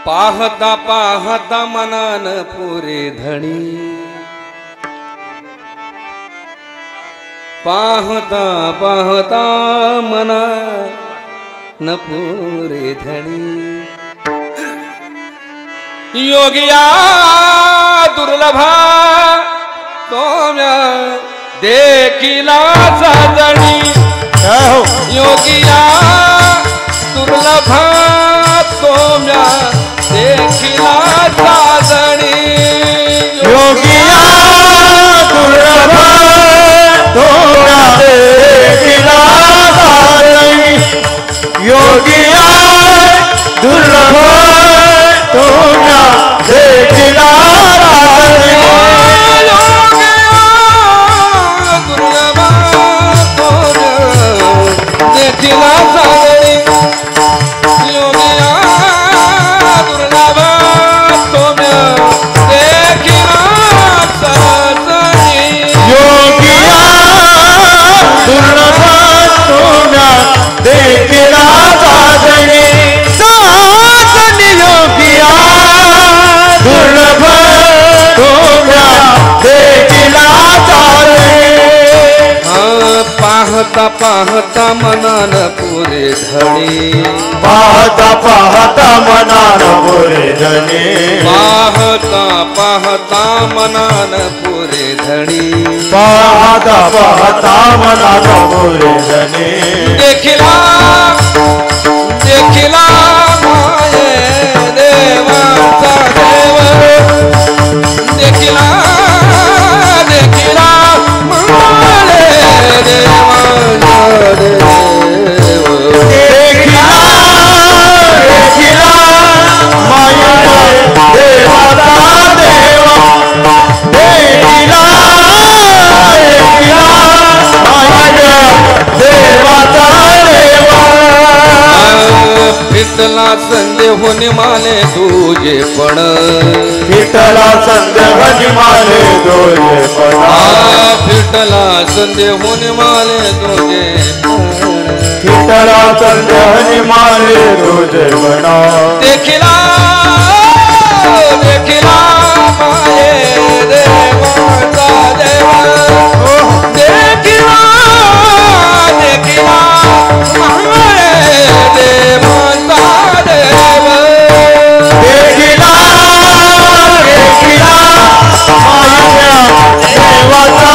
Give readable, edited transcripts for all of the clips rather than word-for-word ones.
पाहता पाहता मनान पुरे धणी, पाहता पाहता मनान पुरे धणी। योगिया दुर्लभा तोम्या देखिला साजणी, योगिया दुर्लभा तोम्या देखिला साजणी। योगिया दुर्लभा तोम्या देखिला साजणी, योगिया दुर्लभा तोम्या देखिला साजणी। दुर्लभा तोम्या देखिला साजणी, योगिया दुर्लभा तोम्या देखिला साजणी। योगिया दुर्लभा तोम्या देखिला साजणी, साजणी योगिया दुर्लभा तोम्या देखिला साजणी। पाहता पाहता मनान पुरे धणी, पाहता पाहता मनान पुरे धणी, पाहता पाहता मनान पुरे धणी। पाहता पाहता मनान पुरे धणी। देखिला देखिला माये देवाचा देव, देखिला देखिला माये देवाचा देव। देखिला देखिला माये देवाचा देव, देखिला देखिला माये देवाचा देव। फिटला संदेहून माने तुझे पण, फिटला संदेहून माने तुझे पण, फिटला संदेहून माने तुझे पण, फिटला संदेहून माने तुझे पण। देखिला देखिला माये देवाचा देव, देखिला देखिला माये देवाचा देव। देखिला देखिला माया देवाचा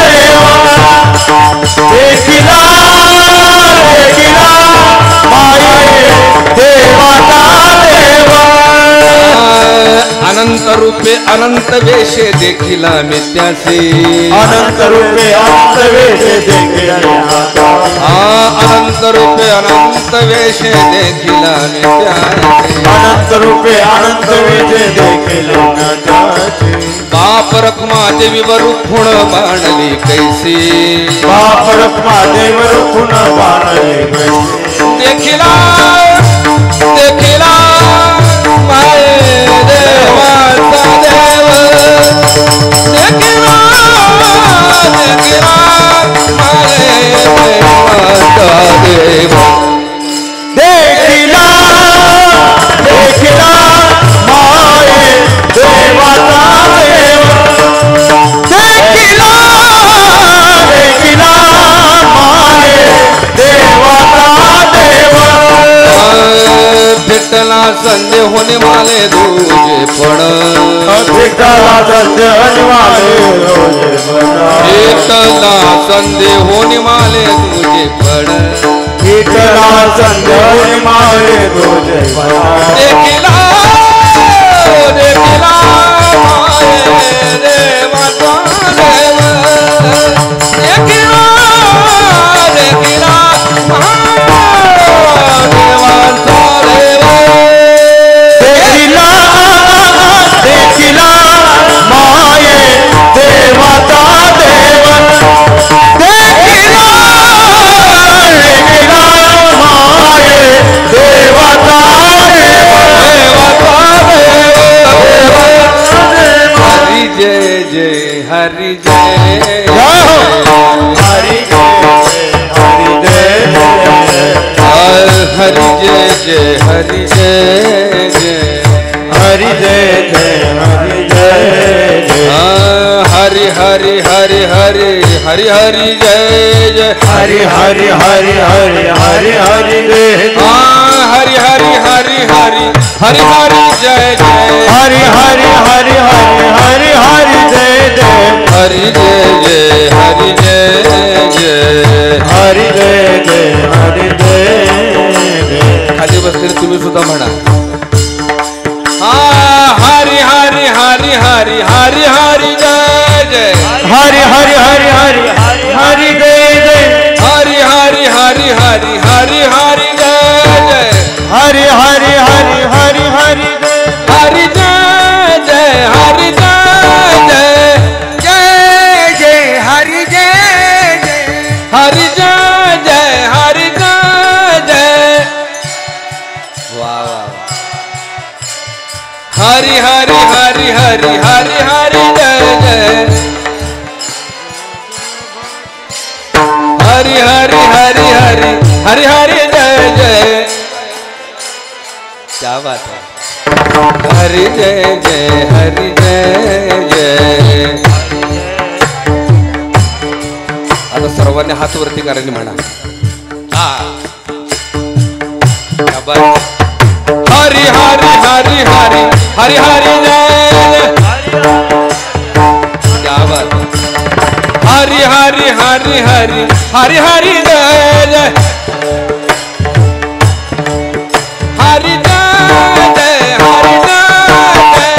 देव, देखिला देखिला माया देवाचा देव। अनंत रूपे अनंत वेशे देखिला मित्यासे, अनंत रूपे अनंत वेशे देखिला, अनंत रूपे अनंत वेशे देखिला मित्यासे। अनंत रूपे अनंत वेशे देखिला त्याचे। बाप रखमा देवी वरुण बाणली कैसी, बाप रखमा देव रुखुन बाणले कैसी। देखिला देखिला माये देवाचा देव, देखिला देखिला माये देवाचा देव। देखिला देखिला माये देवाचा देव, देखिला देखिला माये देवाचा देव। फिटला संदेहून माले तुझे पण, फिटला संदेहून माले तुझे पण, फिटला संदेहून माले तुझे पण, फिटला संदेहून माले तुझे पण। देखिला देखिला माये देवाचा देव, देखिला देखिला देवाचा देव। देखिला देखिला माये देवाचा देव, देखिला देखिला माये देवाचा देव, देवाचा देव। हरि जय जय हरि जय हरि जय हरि जय हरि जय जय हरि जय जय हरि हरि जय जय हरि हरि हरि हरि हरि हरि जय हरि हरि हरि हरि हरि हरि जय जय हरि हरि हरि हरि हरि हरि जय जय हरि जय जय हरि जय जय हरि जय जय हरि जय जय खाली बसलेले तुम्ही सुद्धा म्हणा हरि हरि हरि हरि हरि हरि जय जय हरि हरि हरि हरि हरि हरि जय जय हरि हरि हरि हरि हरि हरि जय जय हरि हरि हरि हरि हरि जय हरि जय जय हरि जय जय जय जय हरि जय जय हरि जय जय हरि जय जय वाह वाह हरि हरि हरि हरि हरि हरि जय जय हरि हरि हरि हरि हरि हरि जय जय क्या बात है हरि जय जय हरि जय जय आता सर्वांनी हात वरती करायला म्हणा क्या बात हरि हरि हरि हरि हरि हरि जय क्या बात हरि हरि हरि हरि हरि हरि जय जय हरि जय जय हरि जय जय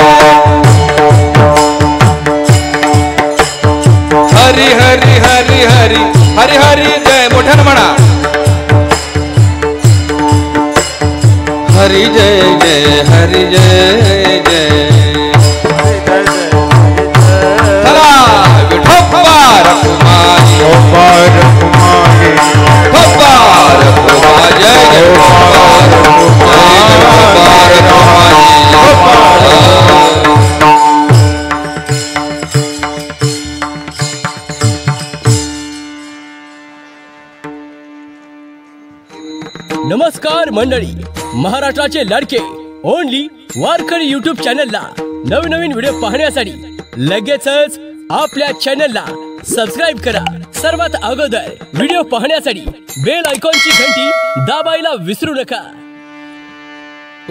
हरि हरि हरि हरि हरि हरि जय मोठ्यानं म्हणा हरि जय जय हरि जय जय चला विठोबा रखुमाई कुमारी ठोबार कुमार जय जय नमस्कार मंडळी, महाराष्ट्राचे लाडके ओनली वारकरी YouTube चॅनलला नवीन नवीन व्हिडिओ पाहण्यासाठी लगेचच आपल्या चॅनलला सबस्क्राइब करा. सर्वात अगोदर व्हिडिओ पाहण्यासाठी बेल आयकॉनची घंटी दाबायला विसरू नका.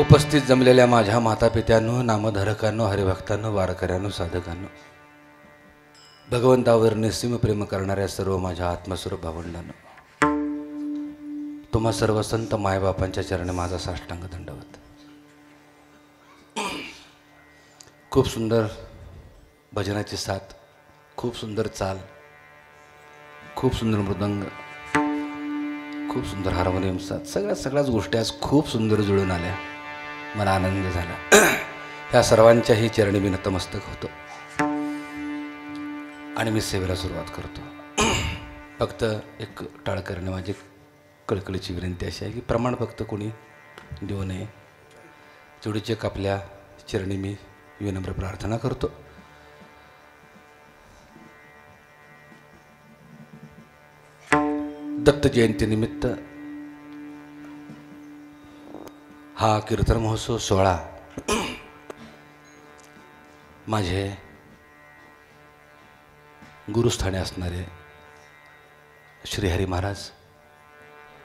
उपस्थित जमलेल्या माझ्या माता पित्यांनो, नामधारकांनो, हरिभक्तांनो, वारकऱ्यांनो, साधकांनो, भगवंतावर निस्सीम प्रेम करणाऱ्या सर्व माझ्या आत्मस्वरूप भावंडांनो, तुम्हा सर्व संत मायबापांच्या चरणी माझा साष्टांग दंडवत. खूप सुंदर भजनाची साथ, खूप सुंदर चाल, खूप सुंदर मृदंग, खूप सुंदर हार्मोनियम साथ, सगळ्याच गोष्टी आज खूप सुंदर जुळून आल्या. मला आनंद झाला. ह्या सर्वांच्याही चरणी मी नतमस्तक होतो आणि मी सेवेला सुरुवात करतो. फक्त एक टाळ करणे माझी कळकळीची विनंती अशी आहे की प्रमाण फक्त कोणी देऊ नये. जेवढीच एक आपल्या चरणी मी विनम्र प्रार्थना करतो. दत्त जयंतीनिमित्त हा कीर्तन महोत्सव सोहळा माझे गुरुस्थानी असणारे श्रीहरी महाराज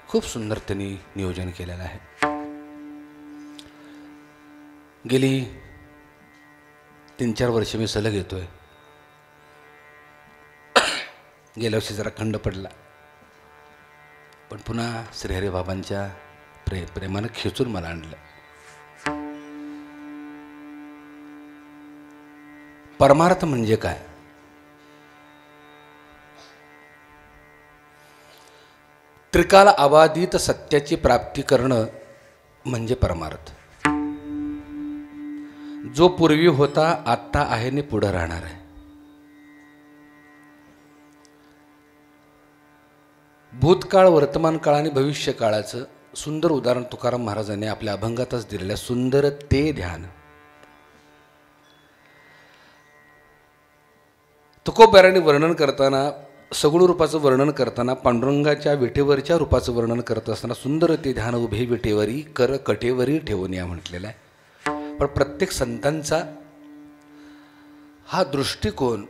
खूप सुंदर त्यांनी नियोजन केलेलं आहे. गेली 3-4 वर्षे मी सलग येतोय. गेल्या वर्षी जरा खंड पडला, पण पुन्हा श्रीहरी बाबांच्या प्रेमानं खेचून मला आणलं. परमार्थ म्हणजे काय? त्रिकाल अबाधित सत्याची प्राप्ती करणं म्हणजे परमार्थ. जो पूर्वी होता, आत्ता आहे आणि पुढे राहणार आहे. भूतकाळ, वर्तमान काळ आणि भविष्य काळाचं सुंदर उदाहरण तुकाराम महाराजांनी आपल्या अभंगातच दिलेल्या सुंदर ते ध्यान. तुकोबारांनी वर्णन करताना, सगुण रूपाचं वर्णन करताना, पांडुरंगाच्या विटेवरच्या रूपाचं वर्णन करत असताना सुंदर ते ध्यान उभे विटेवरी कर कटेवरी ठेवून या म्हटलेलं आहे. पण प्रत्येक संतांचा हा दृष्टिकोन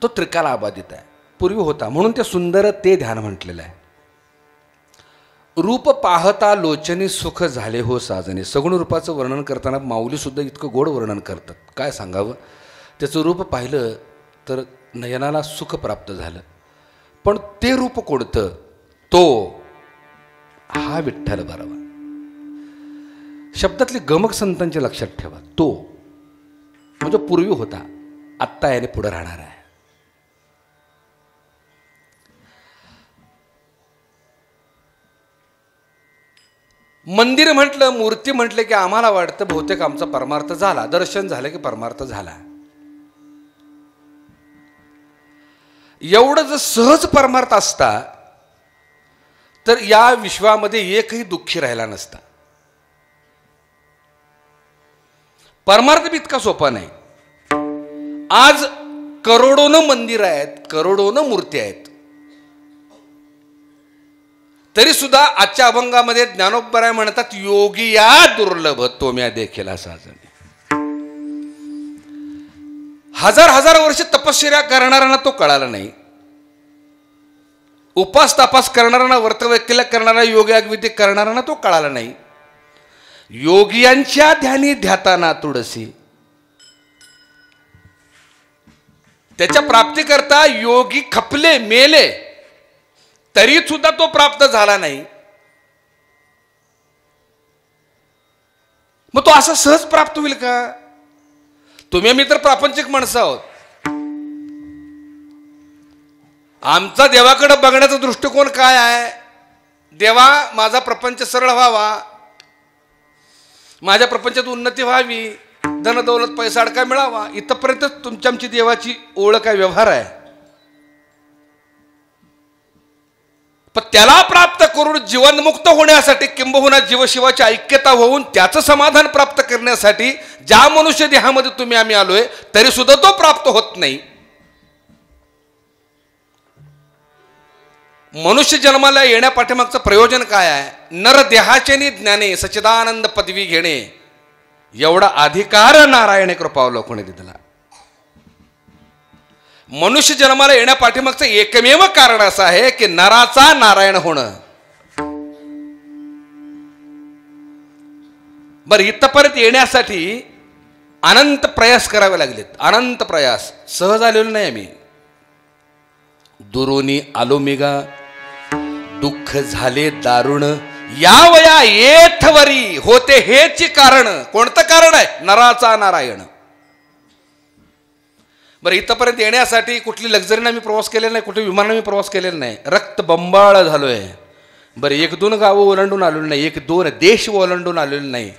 तो त्रिकाल अबाधित आहे, पूर्वी होता, म्हणून ते सुंदर ते ध्यान म्हटलेलं आहे. रूप पाहता लोचनी सुख झाले हो साजने. सगुण रूपाचं वर्णन करताना माऊलीसुद्धा इतकं गोड वर्णन करतात, काय सांगावं. त्याचं रूप पाहिलं तर नयनाला सुख प्राप्त झालं. पण ते रूप कोणतं? तो हा विठ्ठल बारावा. शब्दातली गमक संतांच्या लक्षात ठेवा. तो म्हणजे पूर्वी होता, आत्ता याने पुढे राहणार आहे. मंदिर म्हटलं, मूर्ती म्हटलं की आम्हाला वाटतं बहुतेक आमचा परमार्थ झाला, दर्शन झालं की परमार्थ झाला. एवढं जर सहज परमार्थ असता तर या विश्वामध्ये एकही दुःखी राहिला नसता. परमार्थ बी इतका सोपा नाही. आज करोडोनं मंदिर आहेत, करोडोनं मूर्ती आहेत, तरी सुद्धा आजच्या अभंगामध्ये ज्ञानोबराय म्हणतात, योगी या दुर्लभ तो म्या देखील साजने. हजार हजार वर्ष तपश्चर्या करणाऱ्यांना तो कळाला नाही. उपास तपास करणाऱ्यांना, व्रतवैकल्य करणारा, योगाविधी करणाऱ्यांना तो कळाला नाही. योगियांच्या ध्यानी ध्याताना तुळसी. त्याच्या प्राप्तीकरता योगी खपले, मेले, तरी सुद्धा तो प्राप्त झाला नाही. मग तो असा सहज प्राप्त होईल का? तुम्ही आम्ही तर प्रापंचिक माणसं आहोत. आमचा देवाकडे बघण्याचा दृष्टिकोन काय आहे? देवा, माझा प्रपंच सरळ व्हावा, माझ्या प्रपंचात उन्नती व्हावी, धन दौलत पैसा अडका मिळावा, इथपर्यंत तुमची आमची देवाची ओळख काय, व्यवहार आहे. पण त्याला प्राप्त करून जीवनमुक्त होण्यासाठी, किंबहुना जीवशिवाची ऐक्यता होऊन त्याचं समाधान प्राप्त करण्यासाठी ज्या मनुष्य देहामध्ये तुम्ही आम्ही आलोय, तरी सुद्धा तो प्राप्त होत नाही. मनुष्य जन्माला येण्या पाठीमागचं प्रयोजन काय आहे? नर देहाचे ज्ञाने सच्चिदानंद पदवी घेणे, एवढा अधिकार नारायण कृपावलोकने दिला. मनुष्य जन्माला येण्या पाठीमागचं एकमेव कारण असं आहे की नराचा नारायण होणं. बरं, इथपर्यंत येण्यासाठी अनंत प्रयास करावे लागलेत, अनंत प्रयास. सहज आलेलो नाही आम्ही. दुरोनी आलो मेगा, दुःख झाले दारुण, या वया येथवरी होते हेची कारण. कोणतं कारण आहे? नराचा नारायण. बरं, इथपर्यंत येण्यासाठी कुठली लक्झरीने मी प्रवास केलेला नाही, कुठे विमानाने मी प्रवास केलेला नाही, रक्त बंबाळ झालोय. बरं, 1-2 गावं ओलांडून आलेलो नाही, 1-2 देश ओलांडून आलेलो नाही.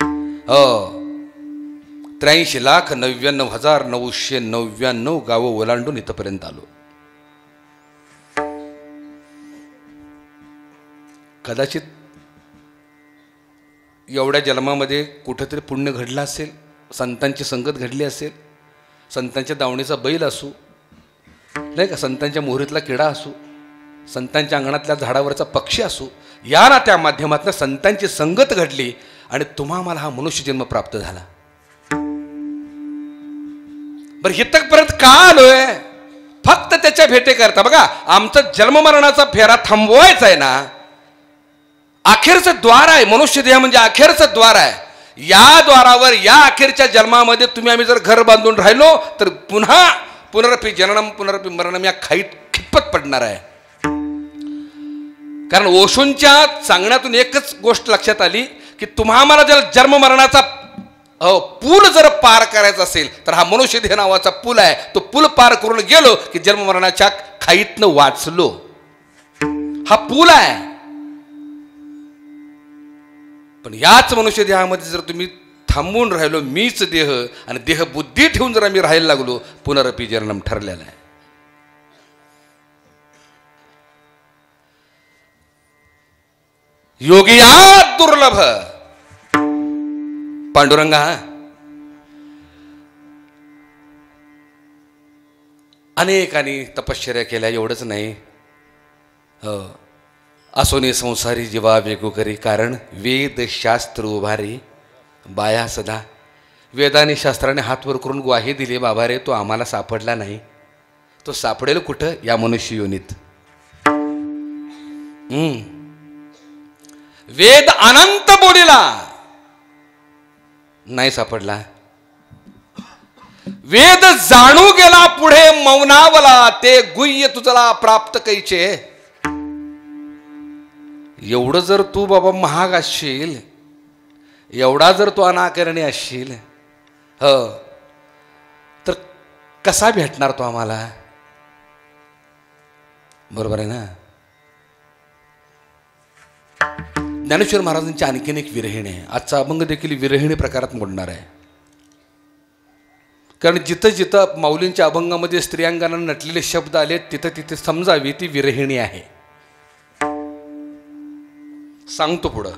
83,99,999 गावं ओलांडून इथपर्यंत आलो. कदाचित एवढ्या जन्मामध्ये कुठेतरी पुण्य घडलं असेल, संतांची संगत घडली असेल, संतांच्या दावणीचा बैल असू, नाही का, संतांच्या मोहरीतला किडा असू, संतांच्या अंगणातल्या झाडावरचा पक्षी असू, या ना त्या माध्यमातून संतांची संगत घडली आणि तुम्हाला हा मनुष्य जन्म प्राप्त झाला. बरं, हितपर्यंत का आलोय? फक्त त्याच्या भेटे करता. बघा, आमचा जन्ममरणाचा फेरा थांबवायचा आहे ना, अखेरचं द्वार आहे. मनुष्य देह म्हणजे अखेरचं द्वार आहे. या द्वारावर या अखेरच्या जन्मामध्ये तुम्ही आम्ही जर घर बांधून राहिलो तर पुन्हा पुनरपी जननम पुनरपी मरणम या खाईत खितपत पडणार आहे. कारण ओशोंच्या सांगण्यातून एकच गोष्ट लक्षात आली की तुम्हाला जर जन्म मरणाचा पूल जर पार करायचा असेल तर हा मनुष्य देह नावाचा पूल आहे, तो पूल पार करून गेलो की जन्म मरणाच्या खाईतनं वाचलो. हा पूल आहे. पण याच मनुष्य देहामध्ये जर तुम्ही थांबून राहिलो, मीच देह आणि देह बुद्धी ठेवून जर आम्ही राहायला लागलो, पुनरपी जन्म ठरलेला आहे. योगिया दुर्लभ. पांडुरंगा, अनेकांनी तपश्चर्या केल्या, एवढंच नाही, असोने संसारी जीवा वेगो करी, कारण वेद शास्त्र उभारी बाया सदा. वेदाने शास्त्राने हात वर करून ग्वाही दिली, बाबा रे तो आम्हाला सापडला नाही, तो सापडेल कुठं? या मनुष्य योनीत. वेद अनंत बोलिला नाही सापडला. वेद जाणू गेला पुढे मौनावला, ते गुह्य तुझला प्राप्त कैचे. एवढं जर तू बाबा महाग असशील, एवढा जर तू अनाकरणी असशील, हो, तर कसा भेटणार तो आम्हाला? बरोबर आहे ना? ज्ञानेश्वर महाराजांची आणखीन एक विरहिणी आहे. आजचा अभंग देखील विरहिणी प्रकारात मोडणार आहे. कारण जिथं जिथं माऊलींच्या अभंगामध्ये स्त्रियांगांना नटलेले शब्द आले, तिथं तिथे समजावी ती विरहिणी आहे. सांगतो पुढं.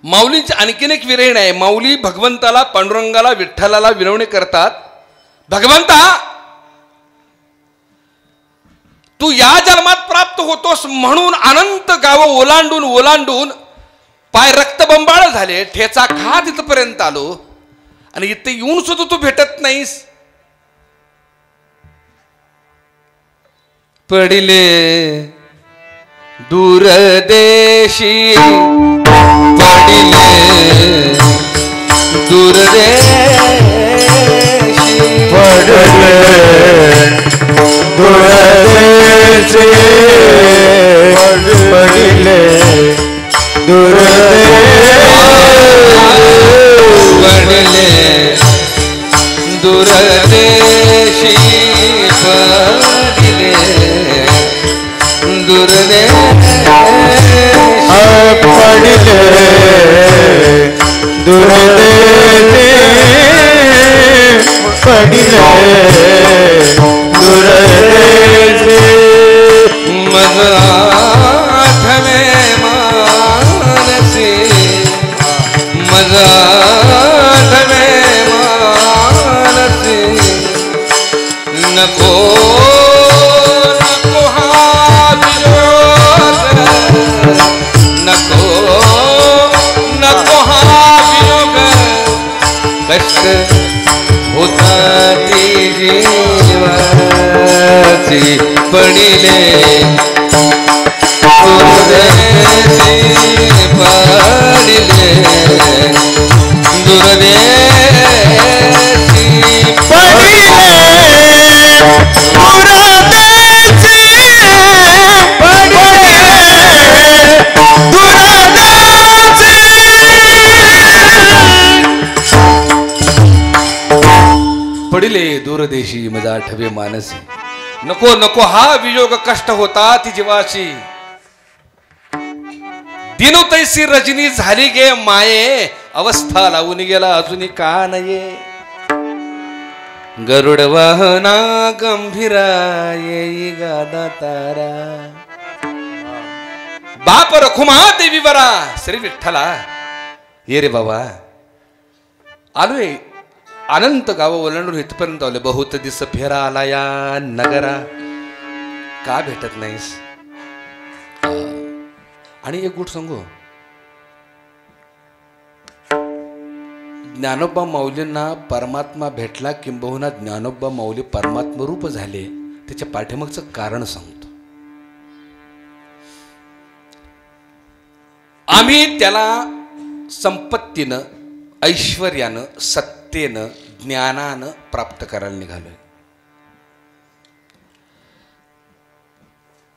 माऊलींची आणखीन एक विरहिणी आहे. माऊली भगवंताला, पांडुरंगाला, विठ्ठलाला विनवणी करतात, भगवंता तू या जन्मात प्राप्त होतोस म्हणून अनंत गावं ओलांडून ओलांडून पाय रक्तबंबाळ झाले, ठेचा खात इथपर्यंत आलो, आणि इथे येऊन सुद्धा तू भेटत नाहीस. पडिले दूरदेशी, पडिले दूरदेशी, पडले दूरदेशी, पडिले दूरदेशी, पडिले दूरदेशी, पडिले दूरदेशी, पडिले दूरदेशी, पडिले दूरदेशी. मज आठवे मानसी, मज आठवे मानसी, नको नको हा वियोग, नको नको हा वियोग, कष्ट होताती जीवाची, पडिले दूरदेशी, पडिले दूरदेशी, पडिले दूरदेशी, पडिले दूरदेशी. पडिले दूरदेशी मज आठवे मानसी, नको नको हा वियोग, कष्ट होता ती जीवाची. दिनो तैसी रजनी झाली गे माये, अवस्था लावून गेला अजून का नये. गरुड वाहना गंभीरा, येई गादा तारा, बाप रखुमा देवी बरा. श्री विठ्ठला ये रे बाबा, आलोय. अनंत गाव ओलांडून इथपर्यंत आले. बहुत दिस फेरा आला या नगरा, का भेटत नाहीस? आणि एक गोष्ट सांगू, ज्ञानोबा माऊलींना परमात्मा भेटला, किंबहुना ज्ञानोबा माऊली परमात्मा रूप झाले, त्याच्या पाठीमागचं कारण सांगतो. आम्ही त्याला संपत्तीनं, ऐश्वर्यानं, सत्तेनं, ज्ञानानं प्राप्त करायला निघालोय.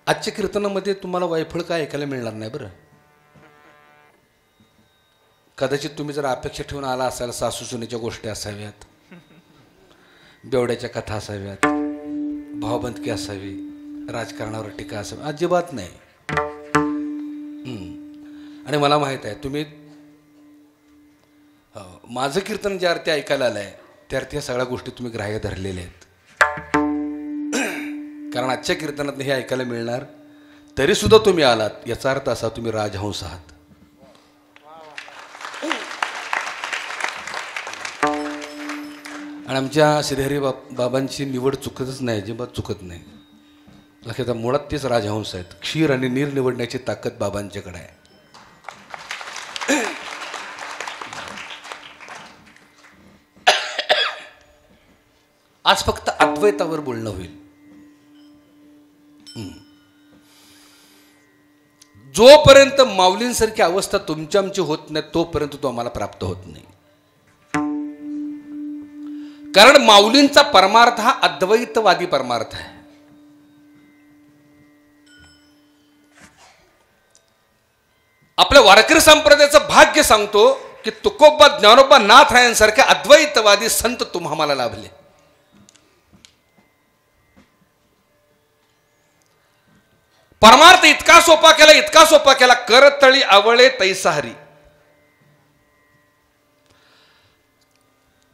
आजच्या कीर्तनामध्ये तुम्हाला वायफळ काय ऐकायला मिळणार नाही बरं. कदाचित तुम्ही जर अपेक्षा ठेवून आला असाल, सासू सुनेच्या गोष्टी असाव्यात, बेवड्याच्या कथा असाव्यात, भावबंदकी असावी, राजकारणावर टीका असावी, अजिबात नाही. आणि मला माहित आहे तुम्ही माझं कीर्तन ज्या अर्थी ऐकायला आलंय त्या अर्थी या सगळ्या गोष्टी तुम्ही ग्राह्य धरलेल्या आहेत. कारण आजच्या कीर्तनात हे ऐकायला मिळणार, तरी सुद्धा तुम्ही आलात, याचा अर्थ असा तुम्ही राजहंस आहात. आणि आमच्या श्रीहरी बाबांची निवड चुकतच नाही, अजिबात चुकत नाही. लक्षात, मुळात तेच राजहंस आहेत. क्षीर आणि नीर निवडण्याची ताकद बाबांच्याकडे आहे. आज फक्त अद्वैतावर बोलणं होईल. जोपर्यंत माऊलींसारखी अवस्था तुमच्या आमची होत नाही तोपर्यंत तो आम्हाला प्राप्त होत नाही. कारण माऊलींचा परमार्थ हा अद्वैतवादी परमार्थ आहे. आपल्या वारकरी संप्रदायाचं भाग्य सांगतो की तुकोबा ज्ञानोबा नाथरायांसारखे अद्वैतवादी संत तुम्हाला लाभले. परमार्थ इतका सोपा केला करतळी आवळे तैसाहरी.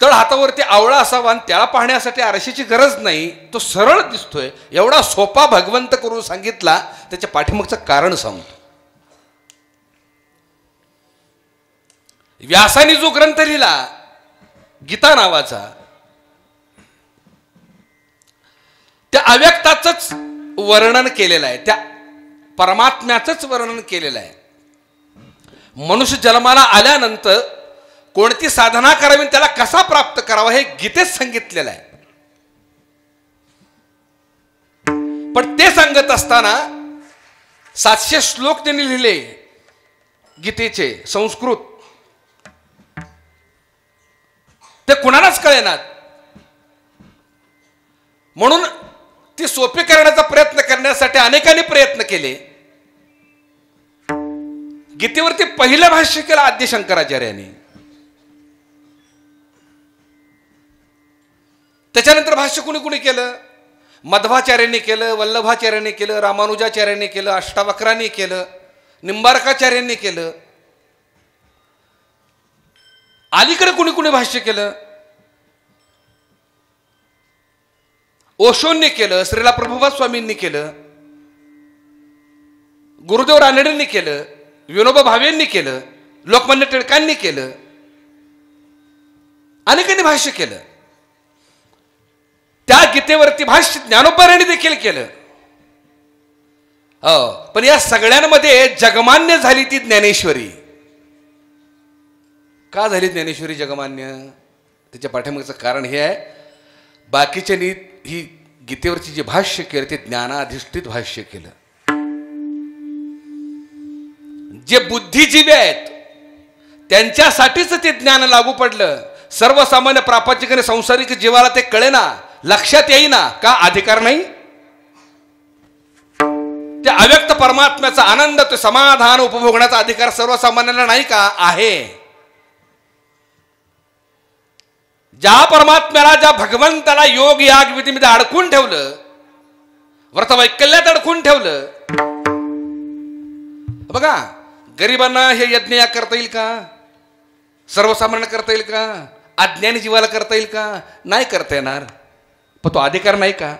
तळ हातावरती आवळा असावा आणि त्याला पाहण्यासाठी आरशाची गरज नाही, तो सरळ दिसतोय. एवढा सोपा भगवंत करून सांगितला, त्याच्या पाठीमागचं कारण सांगतो. व्यासाने जो ग्रंथ लिहिला गीता नावाचा, त्या अव्यक्ताचंच वर्णन केलेलं आहे, त्या परमात्म्याचंच वर्णन केलेलं आहे. मनुष्य जन्माला आल्यानंतर कोणती साधना करावी, त्याला कसा प्राप्त करावा हे गीतेत सांगितलेलं आहे. पण ते सांगत असताना 700 श्लोक त्यांनी लिहिले गीतेचे संस्कृत, ते कुणालाच कळेनात. म्हणून ती सोपी करण्याचा प्रयत्न करण्यासाठी अनेकांनी प्रयत्न केले. गीतेवरती पहिलं भाष्य केलं आद्य शंकराचार्यांनी. त्याच्यानंतर भाष्य कुणी कुणी केलं? मध्वाचार्यांनी केलं, वल्लभाचार्यांनी केलं, रामानुजाचार्यांनी केलं, अष्टावक्रांनी केलं, निंबार्काचार्यांनी केलं. अलीकडे कुणी कुणी भाष्य केलं? ओशोंनी केलं, श्रीला प्रभुपाद स्वामींनी केलं, गुरुदेव रानडेंनी केलं, विनोबा भावेंनी केलं, लोकमान्य टिळकांनी केलं, अनेकांनी भाष्य केलं. त्या गीतेवरती भाष्य ज्ञानोबांनी देखील केलं. पण या सगळ्यांमध्ये जगमान्य झाली ती ज्ञानेश्वरी. का झाली ज्ञानेश्वरी जगमान्य? त्याच्या पाठीमागचं कारण हे आहे, बाकीच्यांनी ही गीतेवरची जे भाष्य केलं ते ज्ञानाधिष्ठित भाष्य केलं. जे बुद्धिजीवी आहेत त्यांच्यासाठीच ते ज्ञान लागू पडलं. सर्वसामान्य प्रापंचिक आणि संसारिक जीवाला ते कळेना, लक्षात येईना. का? अधिकार नाही. त्या अव्यक्त परमात्म्याचा आनंद, तो समाधान उपभोगण्याचा अधिकार सर्वसामान्यांना नाही का? आहे. ज्या परमात्म्याला, ज्या भगवंताला योग याग विधीमध्ये अडकून ठेवलं, व्रतवैकल्यात अडकून ठेवलं. बघा, गरिबांना हे यज्ञ याग करता येईल का? सर्वसामान्यांना करता येईल का? अज्ञानी जीवाला करता येईल का? नाही करता येणार. पण तो अधिकार नाही का?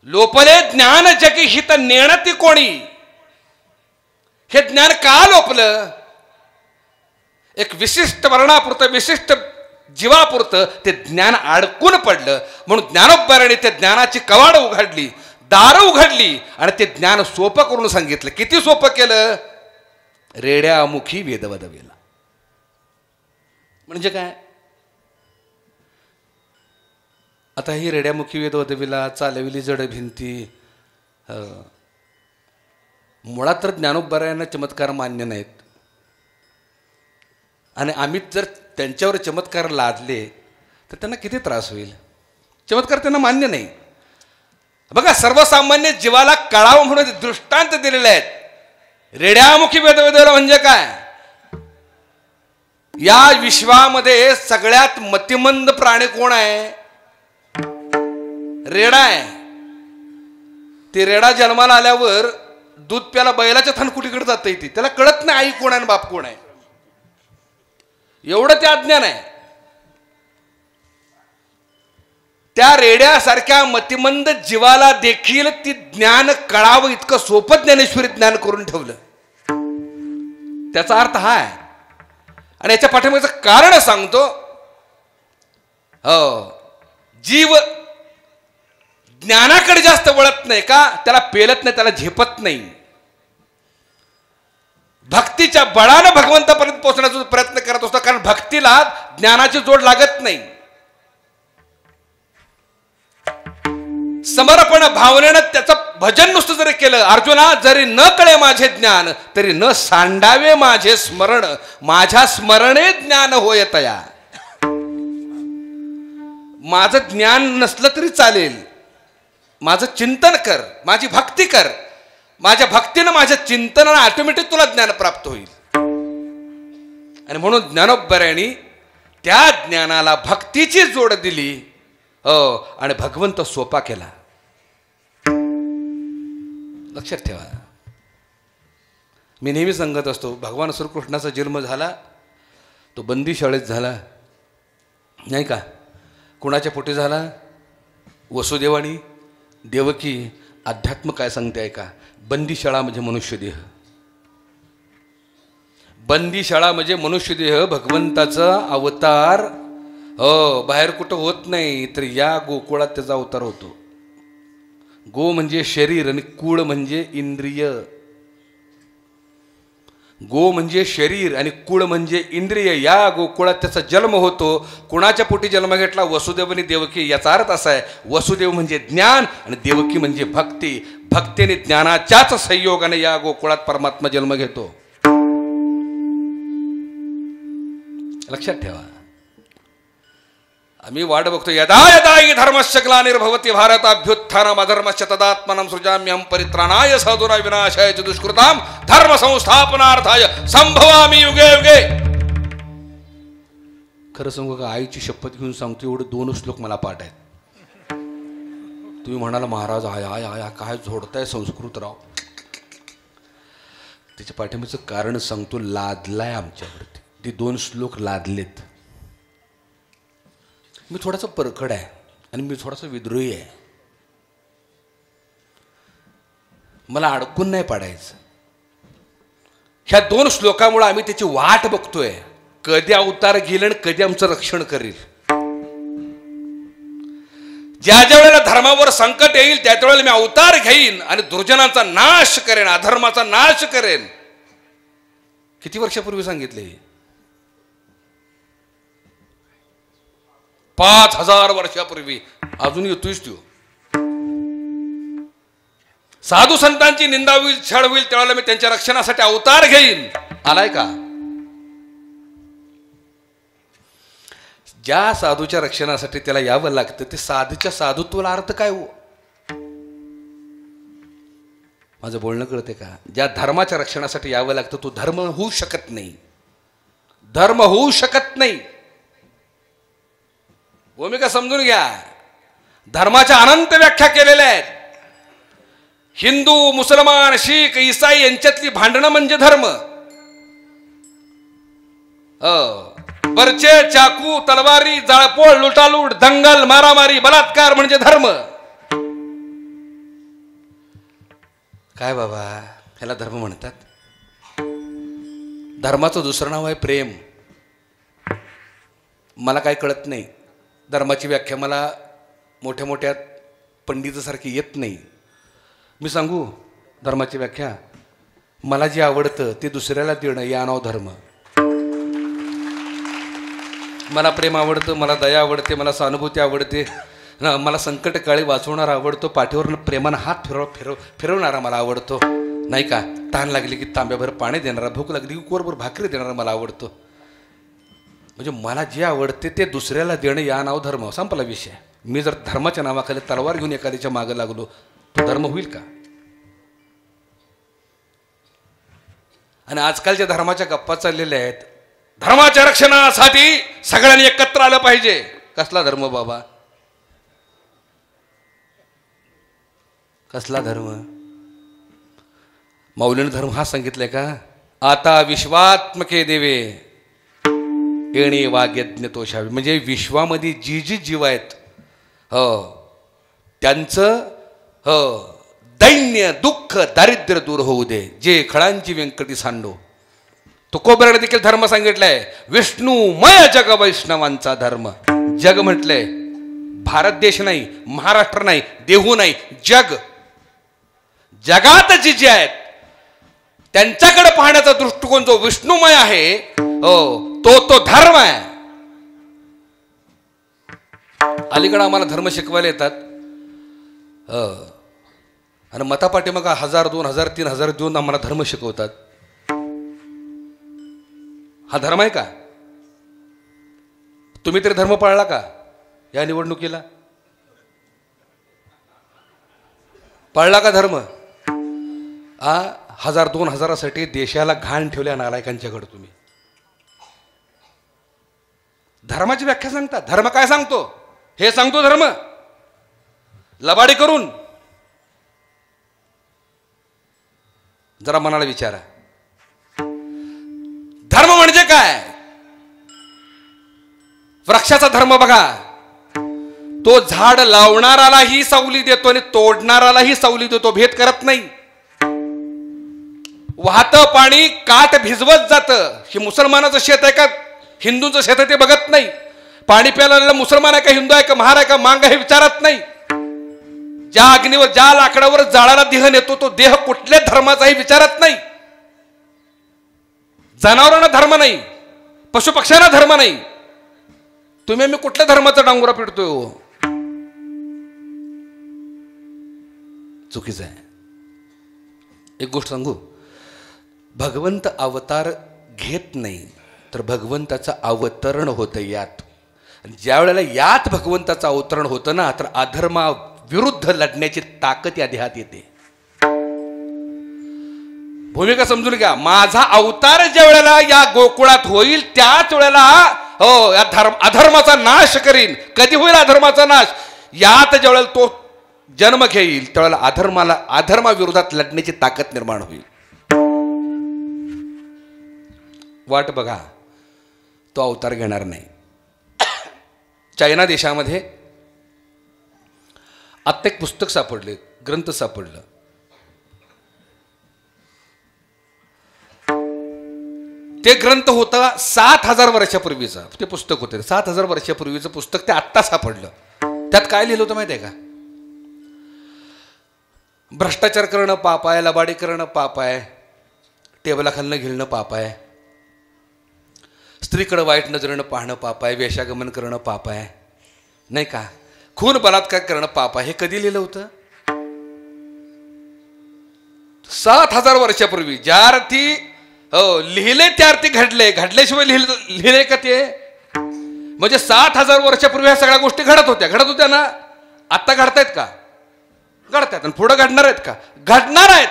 लोपले ज्ञान जगी हित नेणती कोणी. हे ज्ञान का लोपलं? एक विशिष्ट वर्णापुरतं, विशिष्ट जीवापुरतं ते ज्ञान अडकून पडलं. म्हणून ज्ञानोबाराने त्या ज्ञानाची कवाड उघडली, दारं उघडली आणि ते ज्ञान सोपं करून सांगितलं. किती सोपं केलं? रेड्यामुखी वेदवदवेला. म्हणजे काय? आता ही रेड्यामुखी वेदवदवेला, चालविली जड भिंती, मुळात तर ज्ञानोबारायांना चमत्कार मान्य नाहीत. आणि आम्ही जर त्यांच्यावर चमत्कार लादले तर त्यांना किती त्रास होईल. चमत्कार त्यांना मान्य नाही. बघा, सर्वसामान्य जीवाला कळावं म्हणून दृष्टांत दिलेले आहेत. रेड्यामुखी वेदवेदला म्हणजे काय? या विश्वामध्ये सगळ्यात मतिमंद प्राणी कोण आहे? रेडा आहे. ते रेडा जन्माला आल्यावर दूध प्याला बैलाच्या थनकुटीकडे जाता येते. त्याला कळत नाही आई कोण आहे आणि बाप कोण आहे. एवढं ते अज्ञान आहे. त्या रेड्यासारख्या मतिमंद जीवाला देखील ती ज्ञान कळावं इतकं सोपं ज्ञानेश्वरी ज्ञान करून ठेवलं. त्याचा अर्थ हा आहे. आणि याच्या पाठीमागचं कारण सांगतो. जीव ज्ञानाकडे जास्त वळत नाही का? त्याला पेलत नाही, त्याला झेपत नाही. भक्तीच्या बळानं भगवंतापर्यंत पोहोचण्याचा प्रयत्न करत असतो. कारण भक्तीला ज्ञानाची जोड लागत नाही. समर्पण भावनेनं त्याचं भजन नुसतं जरी केलं, अर्जुना जरी न कळे माझे ज्ञान तरी न सांडावे माझे स्मरण, माझ्या स्मरणे ज्ञान होय तया. माझं ज्ञान नसलं तरी चालेल, माझं चिंतन कर, माझी भक्ती कर, माझ्या भक्तीनं माझ्या चिंतनानं ऑटोमॅटिक तुला ज्ञान प्राप्त होईल. आणि म्हणून ज्ञानोबरायांनी त्या ज्ञानाला भक्तीची जोड दिली आणि भगवंत सोपा केला. लक्षात ठेवा, मी नेहमी सांगत असतो, भगवान श्रीकृष्णाचा जन्म झाला तो बंदी शाळेत झाला नाही का. कुणाच्या पोटी झाला? वसुदेवानी देवकी. अध्यात्म काय सांगते ऐका, बंदीशाळा म्हणजे मनुष्यदेह. बंदीशाळा म्हणजे मनुष्यदेह, भगवंताचा अवतार. बाहेर कुठं होत नाही, तर या गोकुळात त्याचा अवतार होतो. गो म्हणजे शरीर आणि कुळ म्हणजे इंद्रिय. गो म्हणजे शरीर आणि कुळ म्हणजे इंद्रिय. या गोकुळात त्याचा जन्म होतो. कुणाच्या पोटी जन्म घेतला? वसुदेव आणि देवकी. याचा अर्थ असा आहे, वसुदेव म्हणजे ज्ञान आणि देवकी म्हणजे भक्ती. भक्ती आणि ज्ञानाच्याच संयोगाने या गोकुळात परमात्मा जन्म घेतो. लक्षात ठेवा, आम्ही वाट बघतो. यदा यदा हि धर्मस्य ग्लानिर्भवति भारत अभ्युत्थानम् अधर्मस्य तदात्मनं सृजाम्यहं परित्राणाय साधूनां विनाशाय च दुष्कृतां धर्म संस्थापनार्थाय संभवामि युगे युगे. खरं सांगू का, आईची शपथ घेऊन सांगतो, एवढे 2 श्लोक मला पाठ आहेत. तुम्ही म्हणाला महाराज आया आया आया काय झोडताय संस्कृत राव. त्याच्या पाठिंबाचं कारण सांगतो, लादलाय आमच्यावरती. ते 2 श्लोक लादलेत. मी थोडासा परखड आहे आणि मी थोडासा विद्रोही आहे. मला अडकून नाही पाडायचं. ह्या 2 श्लोकामुळे आम्ही त्याची वाट बघतोय, कधी अवतार घेईल आणि कधी आमचं रक्षण करेल. ज्या ज्या वेळेला धर्मावर संकट येईल त्या वेळेला मी अवतार घेईन आणि दुर्जनांचा नाश करेन, अधर्माचा नाश करेन. किती वर्षापूर्वी सांगितले? 5000 वर्षापूर्वी. अजून येतोयच तो. साधू संतांची निंदा होईल, छळ होईल, त्यावेळेला मी त्यांच्या रक्षणासाठी अवतार घेईन. आलाय का? ज्या साधूच्या रक्षणासाठी त्याला यावं लागतं ते साधूच्या साधुत्वाला अर्थ काय हो? माझं बोलणं कळते का? ज्या धर्माच्या रक्षणासाठी यावं लागतं तो धर्म होऊ शकत नाही. धर्म होऊ शकत नाही. भूमिका समजून घ्या. धर्माच्या अनंत व्याख्या केलेल्या आहेत. हिंदू, मुसलमान, शीख, ईसाई यांच्यातली भांडणं म्हणजे धर्म. बर्चे, चाकू, तलवारी, जाळपोळ, लुटालूट, दंगल, मारामारी, बलात्कार म्हणजे धर्म. काय बाबा, ह्याला धर्म म्हणतात? धर्माचं दुसरं नाव आहे प्रेम. मला काय कळत नाही. धर्माची व्याख्या मला मोठ्या मोठ्या पंडितासारखी येत नाही. मी सांगू धर्माची व्याख्या? मला जे आवडतं ते दुसऱ्याला देणं या नाव धर्म. मला प्रेम आवडतं, मला दया आवडते, मला सहानुभूती आवडते, मला संकट काळी वाचवणारा आवडतो, पाठीवर प्रेमानं हात फिरवणारा मला आवडतो नाही का. तहान लागली की तांब्याभर पाणी देणारा, भूक लागली की कोरभर भाकरी देणारा मला आवडतो. म्हणजे मला जे आवडते ते दुसऱ्याला देणं या नाव धर्म. संपला विषय. मी जर धर्माच्या नावाखाली तलवार घेऊन एखाद्याच्या मागे लागलो तो धर्म होईल का? आणि आजकालच्या धर्माच्या गप्पा चाललेल्या आहेत. धर्माच्या रक्षणासाठी सगळ्यांनी एकत्र आलं पाहिजे. कसला धर्म बाबा? कसला धर्म? मौलीने धर्म हा सांगितलाय का? आता विश्वात्मके देवे येणे वाग्यज्ञ तोषावे. म्हणजे विश्वामध्ये जी जी जीव आहेत त्यांचं दैन्य, दुःख, दारिद्र्य दूर होऊ दे. जे खळांची व्यंकटी सांडो. तुकोबराने देखील धर्म सांगितलाय. विष्णुमय जग वैष्णवांचा धर्म. जग म्हटलंय भारत देश नाही, महाराष्ट्र नाही, देहू नाही, जग. जगात जी जे आहेत त्यांच्याकडे पाहण्याचा दृष्टिकोन जो विष्णुमय आहे तो धर्म आहे. अलीकडे आम्हाला धर्म शिकवायला येतात. आणि मतापाठी मग 1000, 2000, 3000 देऊन आम्हाला धर्म शिकवतात. हा धर्म आहे का? तुम्ही तरी धर्म पाळला का या निवडणुकीला? पाळला का धर्म? 1000, 2000साठी देशाला घाण ठेवल्या नालायकांच्याकडे तुम्ही धर्माची व्याख्या सांगता. धर्म काय सांगतो हे सांगतो धर्म लबाडी करून. जरा मनाला विचारा, धर्म म्हणजे काय? वृक्षाचा धर्म बघा, तो झाड लावणारालाही सावली देतो आणि तोडणारालाही सावली देतो, भेद करत नाही. वाहतं पाणी काठ भिजवत जातं. हे मुसलमानाचं शेत आहे का हिंदूंचं शेत आहे ते बघत नाही. पाणी प्यायला मुसलमान आहे का हिंदू आहे का महार आहे का मांग हे विचारत नाही. ज्या अग्नीवर ज्या लाकडावर जाळाला देह नेतो तो देह कुठल्या धर्माचाही विचारत नाही. जनावरांना धर्म नाही, पशुपक्ष्यांना धर्म नाही. तुम्ही मी कुठल्या धर्माचा डांगोरा पिडतोय हो? चुकीचं आहे. एक गोष्ट सांगू, भगवंत अवतार घेत नाही तर भगवंताचं अवतरण होतं यात. ज्या वेळेला यात भगवंताचं अवतरण होतं ना तर अधर्मा विरुद्ध लढण्याची ताकद या देहात येते. भूमिका समजून घ्या. माझा अवतार ज्या वेळेला या गोकुळात होईल त्याच वेळेला हो या अधर्माचा नाश करीन. कधी होईल अधर्माचा नाश? यात ज्या वेळेला तो जन्म घेईल त्यावेळेला अधर्माविरोधात लढण्याची ताकद निर्माण होईल. वाट बघा, तो अवतार घेणार नाही. चायना देशामध्ये आत्ता एक पुस्तक सापडले, ग्रंथ सापडलं. ते ग्रंथ होता 7000 वर्षापूर्वीचा. ते पुस्तक होते 7000 वर्षापूर्वीचं पुस्तक. ते आत्ता सापडलं. त्यात काय लिहिलं होतं माहिती आहे का? भ्रष्टाचार करणं पाप आहे, लबाडी करणं पाप आहे, टेबलाखालनं घेणं पाप आहे, स्त्रीकडे वाईट नजरेनं पाहणं पाप आहे, वेश्यागमन करणं पाप आहे, नाही का, खून बलात्कार करणं पाप आहे. हे कधी लिहिलं होतं? 7000 वर्षापूर्वी. ज्या अर्थी लिहिले त्या अर्थी घडले. घडल्याशिवाय लिहिले का ते? म्हणजे 7000 वर्षापूर्वी ह्या सगळ्या गोष्टी घडत होत्या ना. आत्ता घडतायत का? घडतायत. आणि पुढे घडणार आहेत का? घडणार आहेत.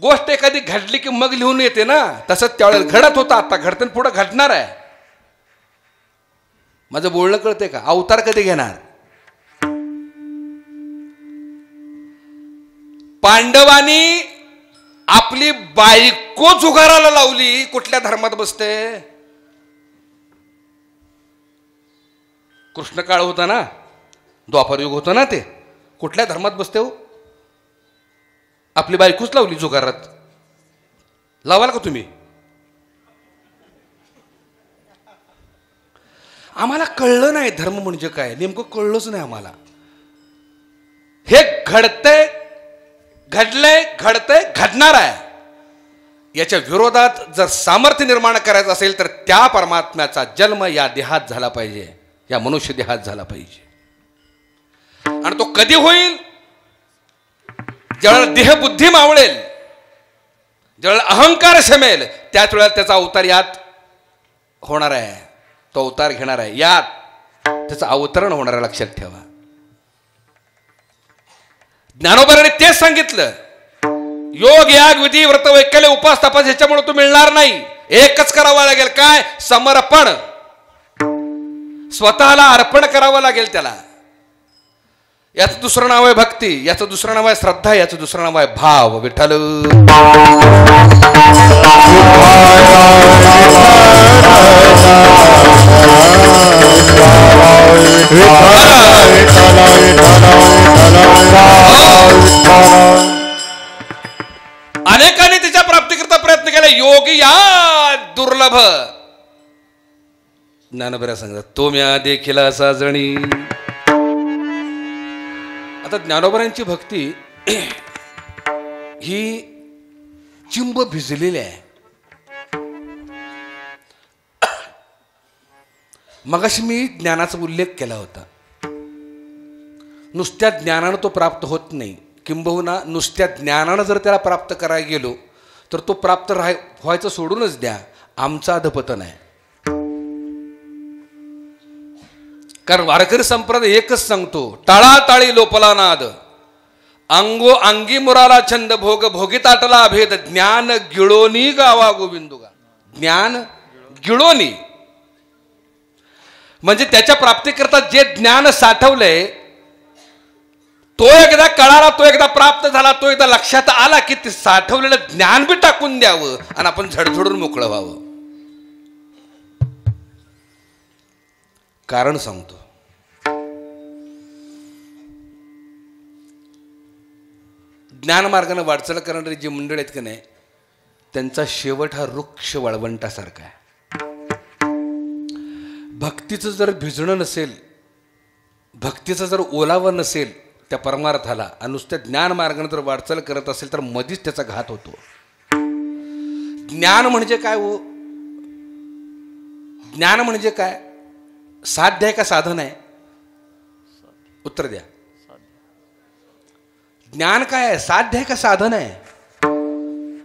गोष्ट एखादी घडली की मग लिहून येते ना, तसंच त्यावेळेला घडत होतं, आता घडतं पुढे घडणार आहे. माझं बोलणं कळतंय का? अवतार कधी घेणार? पांडवांनी आपली बायको जुगाराला लावली. कुठल्या धर्मात बसते? कृष्ण काळ होता ना, द्वापर युग होतं ना, ते कुठल्या धर्मात बसते हो? आपली बायकोच लावली जुगारात. लावाल का तुम्ही? आम्हाला कळलं नाही धर्म म्हणजे काय, नेमकं कळलंच नाही आम्हाला. हे घडतंय, घडलंय, घडतंय, घडणार आहे. याच्या विरोधात जर सामर्थ्य निर्माण करायचं असेल तर त्या परमात्म्याचा जन्म या देहात झाला पाहिजे, या मनुष्य देहात झाला पाहिजे. आणि तो कधी होईल? ज्यावेळेला देहबुद्धी मावळेल, ज्यावेळेला अहंकार शमेल, त्याच वेळेला त्याचा अवतार यात होणार आहे. तो अवतार घेणार आहे, यात त्याचं अवतरण होणार आहे. लक्षात ठेवा. ज्ञानोबाने तेच सांगितलं. योग याग विधी व्रत वैकल्य उपास तपास ह्याच्यामुळे तो मिळणार नाही. एकच करावं लागेल. काय? समर्पण. स्वतःला अर्पण करावं लागेल त्याला. याचं दुसरं नाव आहे भक्ती, याचं दुसरं नाव आहे श्रद्धा, याचं दुसरं नाव आहे भाव. विठ्ठल अनेकांनी तिच्या प्राप्तीकरता प्रयत्न केला. योगी या दुर्लभ. ज्ञानोबा सांगतात तो म्या देखील असा जणी. आता ज्ञानोबांची भक्ती ही चिंब भिजलेली आहे. मगाशी मी ज्ञानाचा उल्लेख केला होता. नुसत्या ज्ञानानं तो प्राप्त होत नाही, किंबहुना नुसत्या ज्ञानानं जर त्याला प्राप्त करायला गेलो तर तो प्राप्त व्हायचं सोडूनच द्या, आमचा अधपतन आहे. कारण वारकरी संप्रदाय एकच सांगतो, टाळाटाळी लोपला नाद, अंगो अंगी मुराला छंद, भोग भोगी ताटला भेद, ज्ञान गिळोनी गावा गोविंदुगा. ज्ञान गिळोनी म्हणजे त्याच्या प्राप्तीकरता जे ज्ञान साठवलंय तो एकदा कळाला, तो एकदा प्राप्त झाला, तो एकदा लक्षात आला की ते साठवलेलं ज्ञान बी टाकून द्यावं आणि आपण झडझडून मोकळं व्हावं. कारण सांगतो, ज्ञान मार्गाने वाटचाल करणारी जी मंडळ आहेत की नाही, त्यांचा शेवट हा वृक्ष वाळवंटासारखा आहे. भक्तीचं जर भिजणं नसेल, भक्तीचा जर ओलावा नसेल त्या परमार्थाला, आणि नुसत्या ज्ञान मार्गाने जर वाटचाल करत असेल तर मधीच त्याचा घात होतो. ज्ञान म्हणजे काय हो? ज्ञान म्हणजे काय? साध्य आहे का साधन आहे? उत्तर द्या. ज्ञान काय आहे? साध्य आहे का साधन आहे?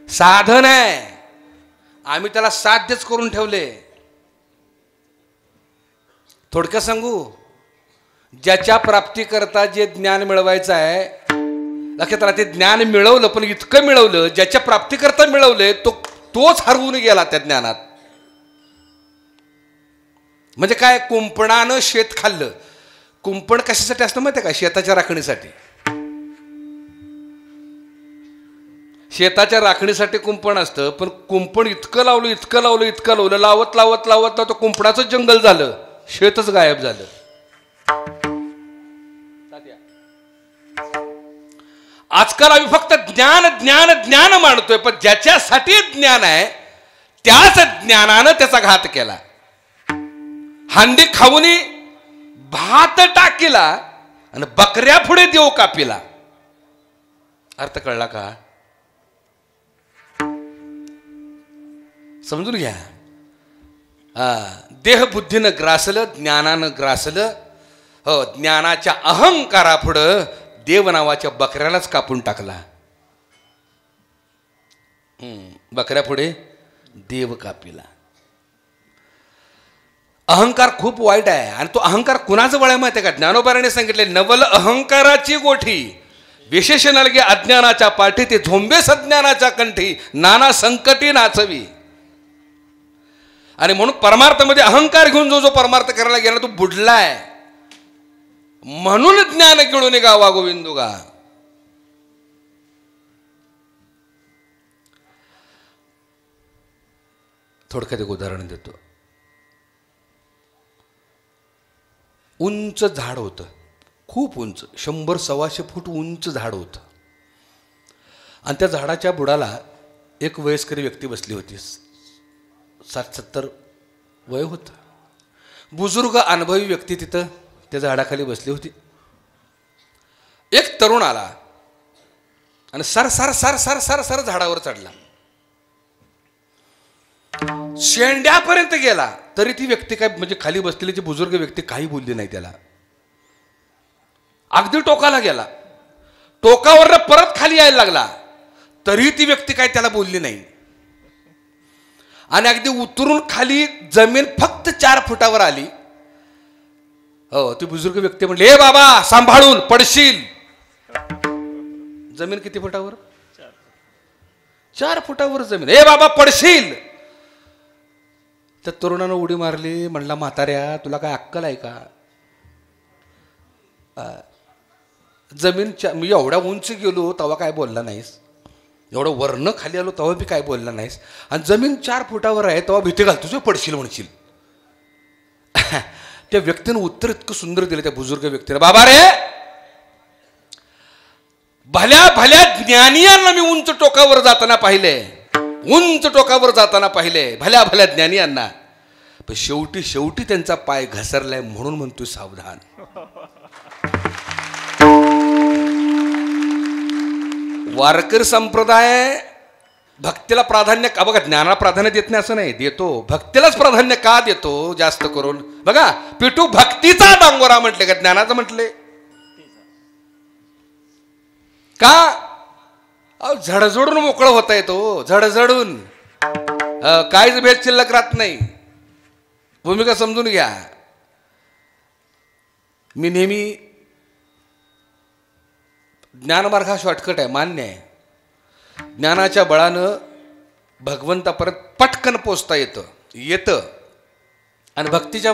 साधन आहे. आम्ही त्याला साध्यच करून ठेवले. थोडक्यात सांगू, ज्याच्या प्राप्तीकरता जे ज्ञान मिळवायचं आहे, लक्षात राहा, ते ज्ञान मिळवलं, पण इतकं मिळवलं, ज्याच्या प्राप्तीकरता मिळवलंय तोच हरवून गेला त्या ज्ञानात. म्हणजे काय? कुंपणानं शेत खाल्लं. कुंपण कशासाठी असतं माहिती आहे का? शेताच्या राखणीसाठी. शेताच्या राखणीसाठी कुंपण असतं, पण कुंपण इतकं लावलं, इतकं लावलं, इतकं लावलं, लावत लावत लावत लावत कुंपणाचं जंगल झालं, शेतच गायब झालं. आजकाल आम्ही फक्त ज्ञान ज्ञान ज्ञान मानतोय, पण ज्याच्यासाठी ज्ञान आहे त्याच ज्ञानानं त्याचा घात केला. हांडी खाऊनी भात टाकीला आणि बकऱ्या पुढे देव कापिला. अर्थ कळला का? समजून घ्या. देह बुद्धीनं ग्रासलं, ज्ञानानं ग्रासलं. हो, ज्ञानाच्या अहंकारापुढं देव नावाच्या बकऱ्यालाच कापून टाकला. बकऱ्या पुढे देव कापिला. अहंकार खूप वाईट आहे. आणि तो अहंकार कुणाचं वळ आहे माहिती आहे का? ज्ञानोबाराने सांगितले, नवल अहंकाराची गोठी, विशेष नलगे अज्ञानाच्या पाठी, ते झोंबे सज्ञानाच्या कंठी, नाना संकटी नाचवी. आणि म्हणून परमार्थामध्ये अहंकार घेऊन जो परमार्थ करायला गेला तो बुडलाय. म्हणून ज्ञान गिळून गावा गोविंदुगा. थोडक्यात एक उदाहरण देतो. उंच झाड होतं, खूप उंच, 100-125 फूट उंच झाड होतं. आणि त्या झाडाच्या बुडाला एक वयस्कर व्यक्ती बसली होती. 60-70 वय होतं. बुजुर्ग अनुभवी व्यक्ती तिथं त्या झाडाखाली बसली होती. एक तरुण आला आणि sir sir sir sir sir sir झाडावर चढला. शेंड्यापर्यंत गेला तरी ती व्यक्ती काय, म्हणजे खाली बसलेली जी बुजुर्ग व्यक्ती काही बोलली नाही त्याला. अगदी टोकाला गेला, टोकावर परत खाली यायला लागला तरी ती व्यक्ती काय त्याला बोलली नाही. आणि अगदी उतरून खाली जमीन फक्त 4 फुटावर आली. हो, ती बुजुर्ग व्यक्ती म्हणली, ए बाबा सांभाळून पडशील. जमीन किती फुटावर? 4 फुटावर जमीन. ए बाबा पडशील. त्या तरुणानं उडी मारली. म्हणला, म्हाताऱ्या तुला काय अक्कल आहे का? जमीन मी एवढ्या उंच गेलो तेव्हा काय बोलला नाहीस, एवढं वरनं खाली आलो तेव्हा बी काय बोलला नाहीस, आणि जमीन 4 फुटावर आहे तेव्हा भीती घालतो जो पडशील म्हणशील. त्या व्यक्तीनं उत्तर इतकं सुंदर दिलं त्या बुजुर्ग व्यक्तीला, बाबा रे, भल्या भल्या ज्ञानियांना मी उंच टोकावर जाताना पाहिले, उंच टोकावर जाताना पाहिले भल्या भल्या ज्ञानियांना, पण शेवटी शेवटी त्यांचा पाय घसरलाय म्हणून म्हणतोय सावधान. वारकरी संप्रदाय भक्तीला प्राधान्य का, बघा ज्ञानाला प्राधान्य देत नाही असं नाही, देतो, भक्तीलाच प्राधान्य का देतो जास्त करून. बघा पिटू भक्तीचा डांगोरा म्हटले का ज्ञानाचं म्हटले का? झडझडून मोकळं होता येतो, झडझडून, काहीच भेद शिल्लक राहत नाही. भूमिका समजून घ्या. मी नेहमी ज्ञानमार्ग हा शॉर्टकट आहे, मान्य आहे. ज्ञानाच्या बळानं भगवंतापर्यंत पटकन पोचता येतं आणि भक्तीच्या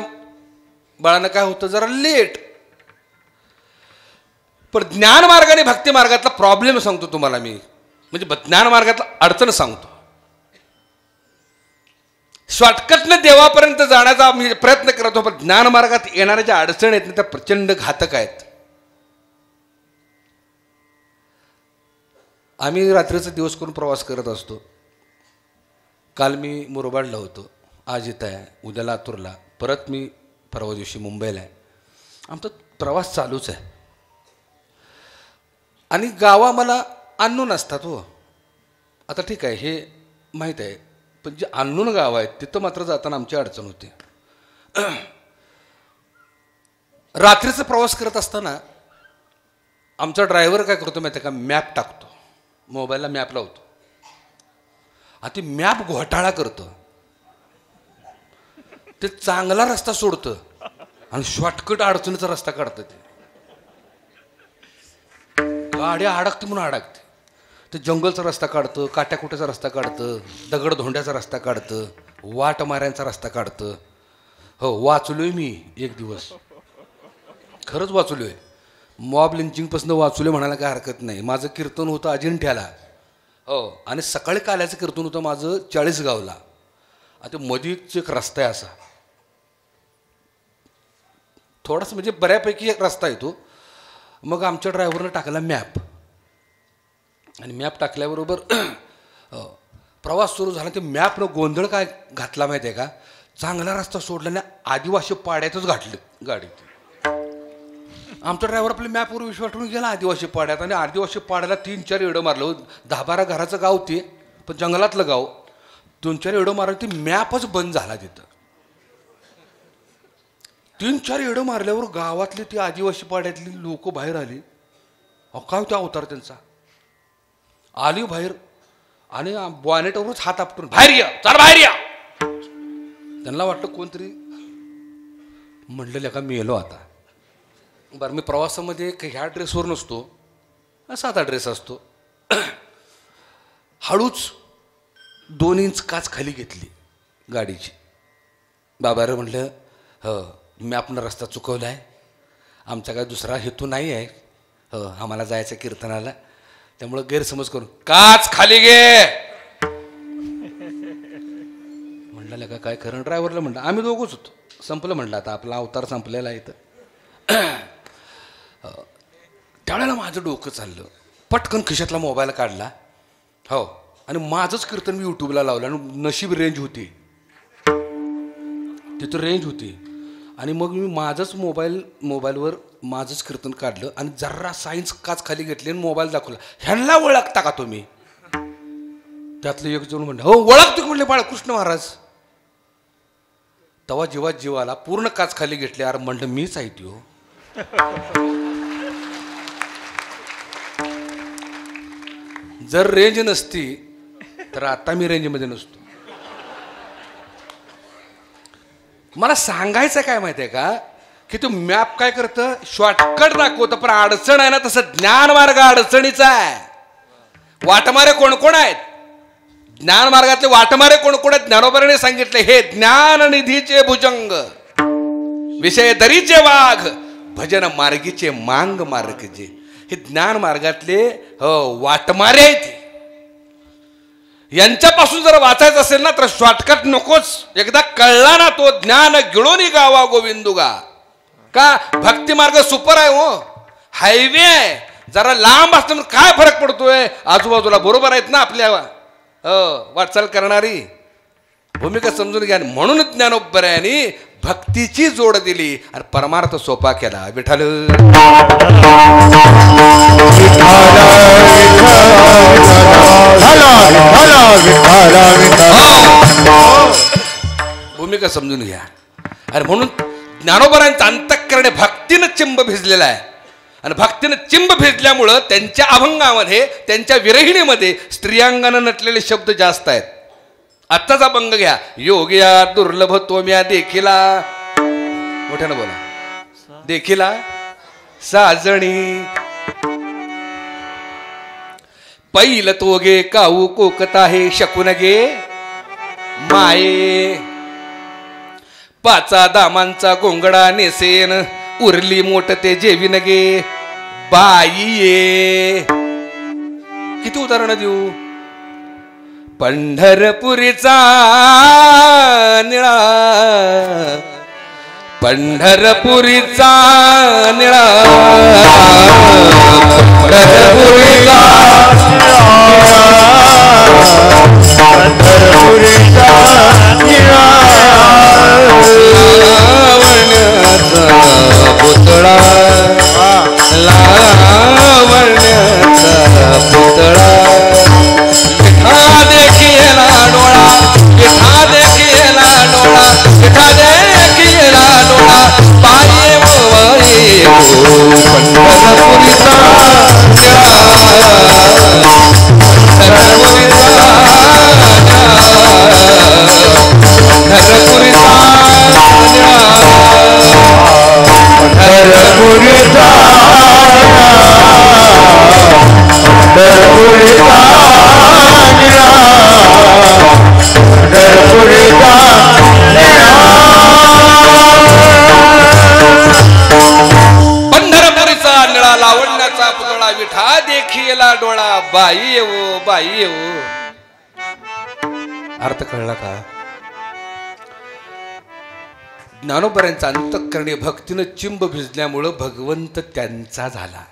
बळानं काय होतं, जरा लेट. पण ज्ञान मार्गाने भक्ती मार्गातला प्रॉब्लेम सांगतो तुम्हाला मी, म्हणजे ज्ञान मार्गातला अडचण सांगतो. शॉर्टकटने देवापर्यंत जाण्याचा मी प्रयत्न करतो, पण ज्ञान मार्गात येणाऱ्या ज्या अडचणी आहेत ना त्या प्रचंड घातक आहेत. आम्ही रात्रीचा दिवस करून प्रवास करत असतो. काल मी मुरबाडला होतो, आज इथं आहे, उद्या लातूरला, परत मी परवा दिवशी मुंबईला आहे. आमचा प्रवास चालूच आहे. आणि गावा मला अननोन असतात हो. आता ठीक आहे हे माहीत आहे, पण जे अननोन गाव आहेत तिथं मात्र जाताना आमची अडचण होते. रात्रीचा प्रवास करत असताना आमचा ड्रायव्हर काय करतो माहिती आहे का, मॅप टाकतो, मोबाईलला मॅप लावतो, आणि ते मॅप घोटाळा करतं. ते चांगला रस्ता सोडतं आणि शॉर्टकट अडचणीचा रस्ता काढतं. ते गाडी अडकते म्हणून अडकते. ते जंगलचा रस्ता काढतं, काट्याकुट्याचा रस्ता काढतं, दगड धोंड्याचा रस्ता काढतं, वाट माऱ्यांचा रस्ता काढतं. हो, वाचलोय मी एक दिवस, खरंच वाचलोय. मॉब लिंचिंगपासून वाचलोय म्हणायला काय हरकत नाही. माझं कीर्तन होतं अजिंठ्याला, हो, आणि सकाळी काल्याचं कीर्तन होतं माझं 40 गावला. आता मधीच एक रस्ता आहे असा, थोडासा म्हणजे बऱ्यापैकी एक रस्ता आहे तो. मग आमच्या ड्रायव्हरनं टाकला मॅप, आणि मॅप टाकल्याबरोबर प्रवास सुरू झाला. ते मॅपनं गोंधळ काय घातला माहिती आहे का, चांगला रस्ता सोडल्याने आदिवासी पाड्यातच घातलं गाडी. आमचा ड्रायव्हर आपल्या मॅपवर विश्वास ठेवून गेला आदिवासी पाड्यात, आणि आदिवासी पाड्याला 3-4 एडं मारलं. 10-12 घराचं गाव ते, पण जंगलातलं गाव. 2-4 एडं मारलं, ते मॅपच बंद झाला तिथं. 3-4 एडं मारल्यावर गावातले ते आदिवासी पाड्यातली लोक बाहेर आली. काय होता अवतार त्यांचा, आली बाहेर आणि बॉनेटवरच हात आपटून बाहेर या, चला बाहेर या. त्यांना वाटलं कोणतरी, म्हणलं का मी येलो आता. बरं, मी प्रवासामध्ये ह्या ड्रेसवर नसतो, साधा ड्रेस असतो. हळूच 2 इंच काच खाली घेतली गाडीची. बाबारे म्हटलं, हो मी आपण रस्ता चुकवला आहे, आमचा काय दुसरा हेतू नाही आहे, हो आम्हाला जायचं कीर्तनाला, त्यामुळं गैरसमज करून काच खाली घे म्हणलं. का काय खरं, ड्रायव्हरला म्हणलं, आम्ही दोघंच होतो, संपलं म्हणलं आता आपला अवतार संपलेला आहे इथं. त्यावेळेला माझं डोकं चाललं, पटकन खिशातला मोबाईल काढला, हो, आणि माझंच कीर्तन मी यूट्यूबला लावलं. आणि नशीब रेंज होती तिथं, रेंज होती. आणि मग मी माझंच मोबाईलवर माझंच कीर्तन काढलं आणि जरा सायन्स काच खाली घेतली आणि मोबाईल दाखवला. ह्यांना ओळखता का तुम्ही? त्यातलं एक जण म्हणलं, हो ओळखतो म्हणले बाळकृष्ण महाराज. तेव्हा जेव्हा जीवाला पूर्ण काच खाली घेतली, अरे म्हणलं मीच आहे त्यो. जर रेंज नसती तर आता मी रेंजमध्ये नसतो. मला सांगायचं काय माहिती आहे का, की तो मॅप काय करतं, शॉर्टकट दाखवतं, पण अडचण आहे ना, तसं ज्ञान मार्ग अडचणीचा आहे. वाटमारे कोण कोण आहेत, ज्ञान मार्गातले वाटमारे कोण कोण आहेत, ज्ञानोबाने सांगितले, हे ज्ञान निधीचे भुजंग, विषय दरीचे वाघ, भजन मार्गीचे मांग मार्गजे. हे ज्ञान मार्गातले वाटमारे आहेत. यांच्यापासून जर वाचायचं असेल ना तर शॉर्टकट नकोच. एकदा कळला ना तो ज्ञान गिळोनी गावा गोविंदुगा. का भक्ती मार्ग सुपर आहे हो, हायवे आहे. जरा लांब असल्यामुळे काय फरक पडतोय, आजूबाजूला बरोबर आहेत ना आपल्या वाटचाल करणारी. भूमिका समजून घ्या. म्हणून ज्ञानोबरायांनी भक्तीची जोड दिली आणि परमार्थ सोपा केला. विठ्ठल भूमिका समजून घ्या. आणि म्हणून ज्ञानोबरांचं अंतःकरण भक्तीनं चिंब भिजलेला आहे. आणि भक्तीनं चिंब भिजल्यामुळं त्यांच्या अभंगामध्ये, त्यांच्या विरहिणीमध्ये स्त्रियांगानं नटलेले शब्द जास्त आहेत. आत्ताचा अभंग घ्या. योगिया दुर्लभ तोम्या देखिला, मोठ्यानं बोला, देखिला साजणी पैल तोगे काऊ कोकता हे शकून गे माये, पाचा दामांचा गोंगडा नेसेन उरली मोठ ते जेवीन गे बाई ये. किती उदाहरणं देऊ. पंढरपुरीचा निळा, पंढरपुरीचा निळा, पंढरपुरीचा पंढरपुरीचा निळा, लावण्याचा पुतळा, लावण्याचा पुतळा, विठा देखिला डोळा, विठा देखिला डोळा, विठा देखिला डोळा, पाये मोवाये पंढरपुरीचा निळा, पंढरपुरीचा निळा, लावण्याचा पुतळा, विठा देखिला डोळा, बाई येवो, बाई येवो. अर्थ कळला का? ज्ञानोबरांचा अंतःकरणी भक्तीनं चिंब भिजल्यामुळं भगवंत त्यांचा झाला.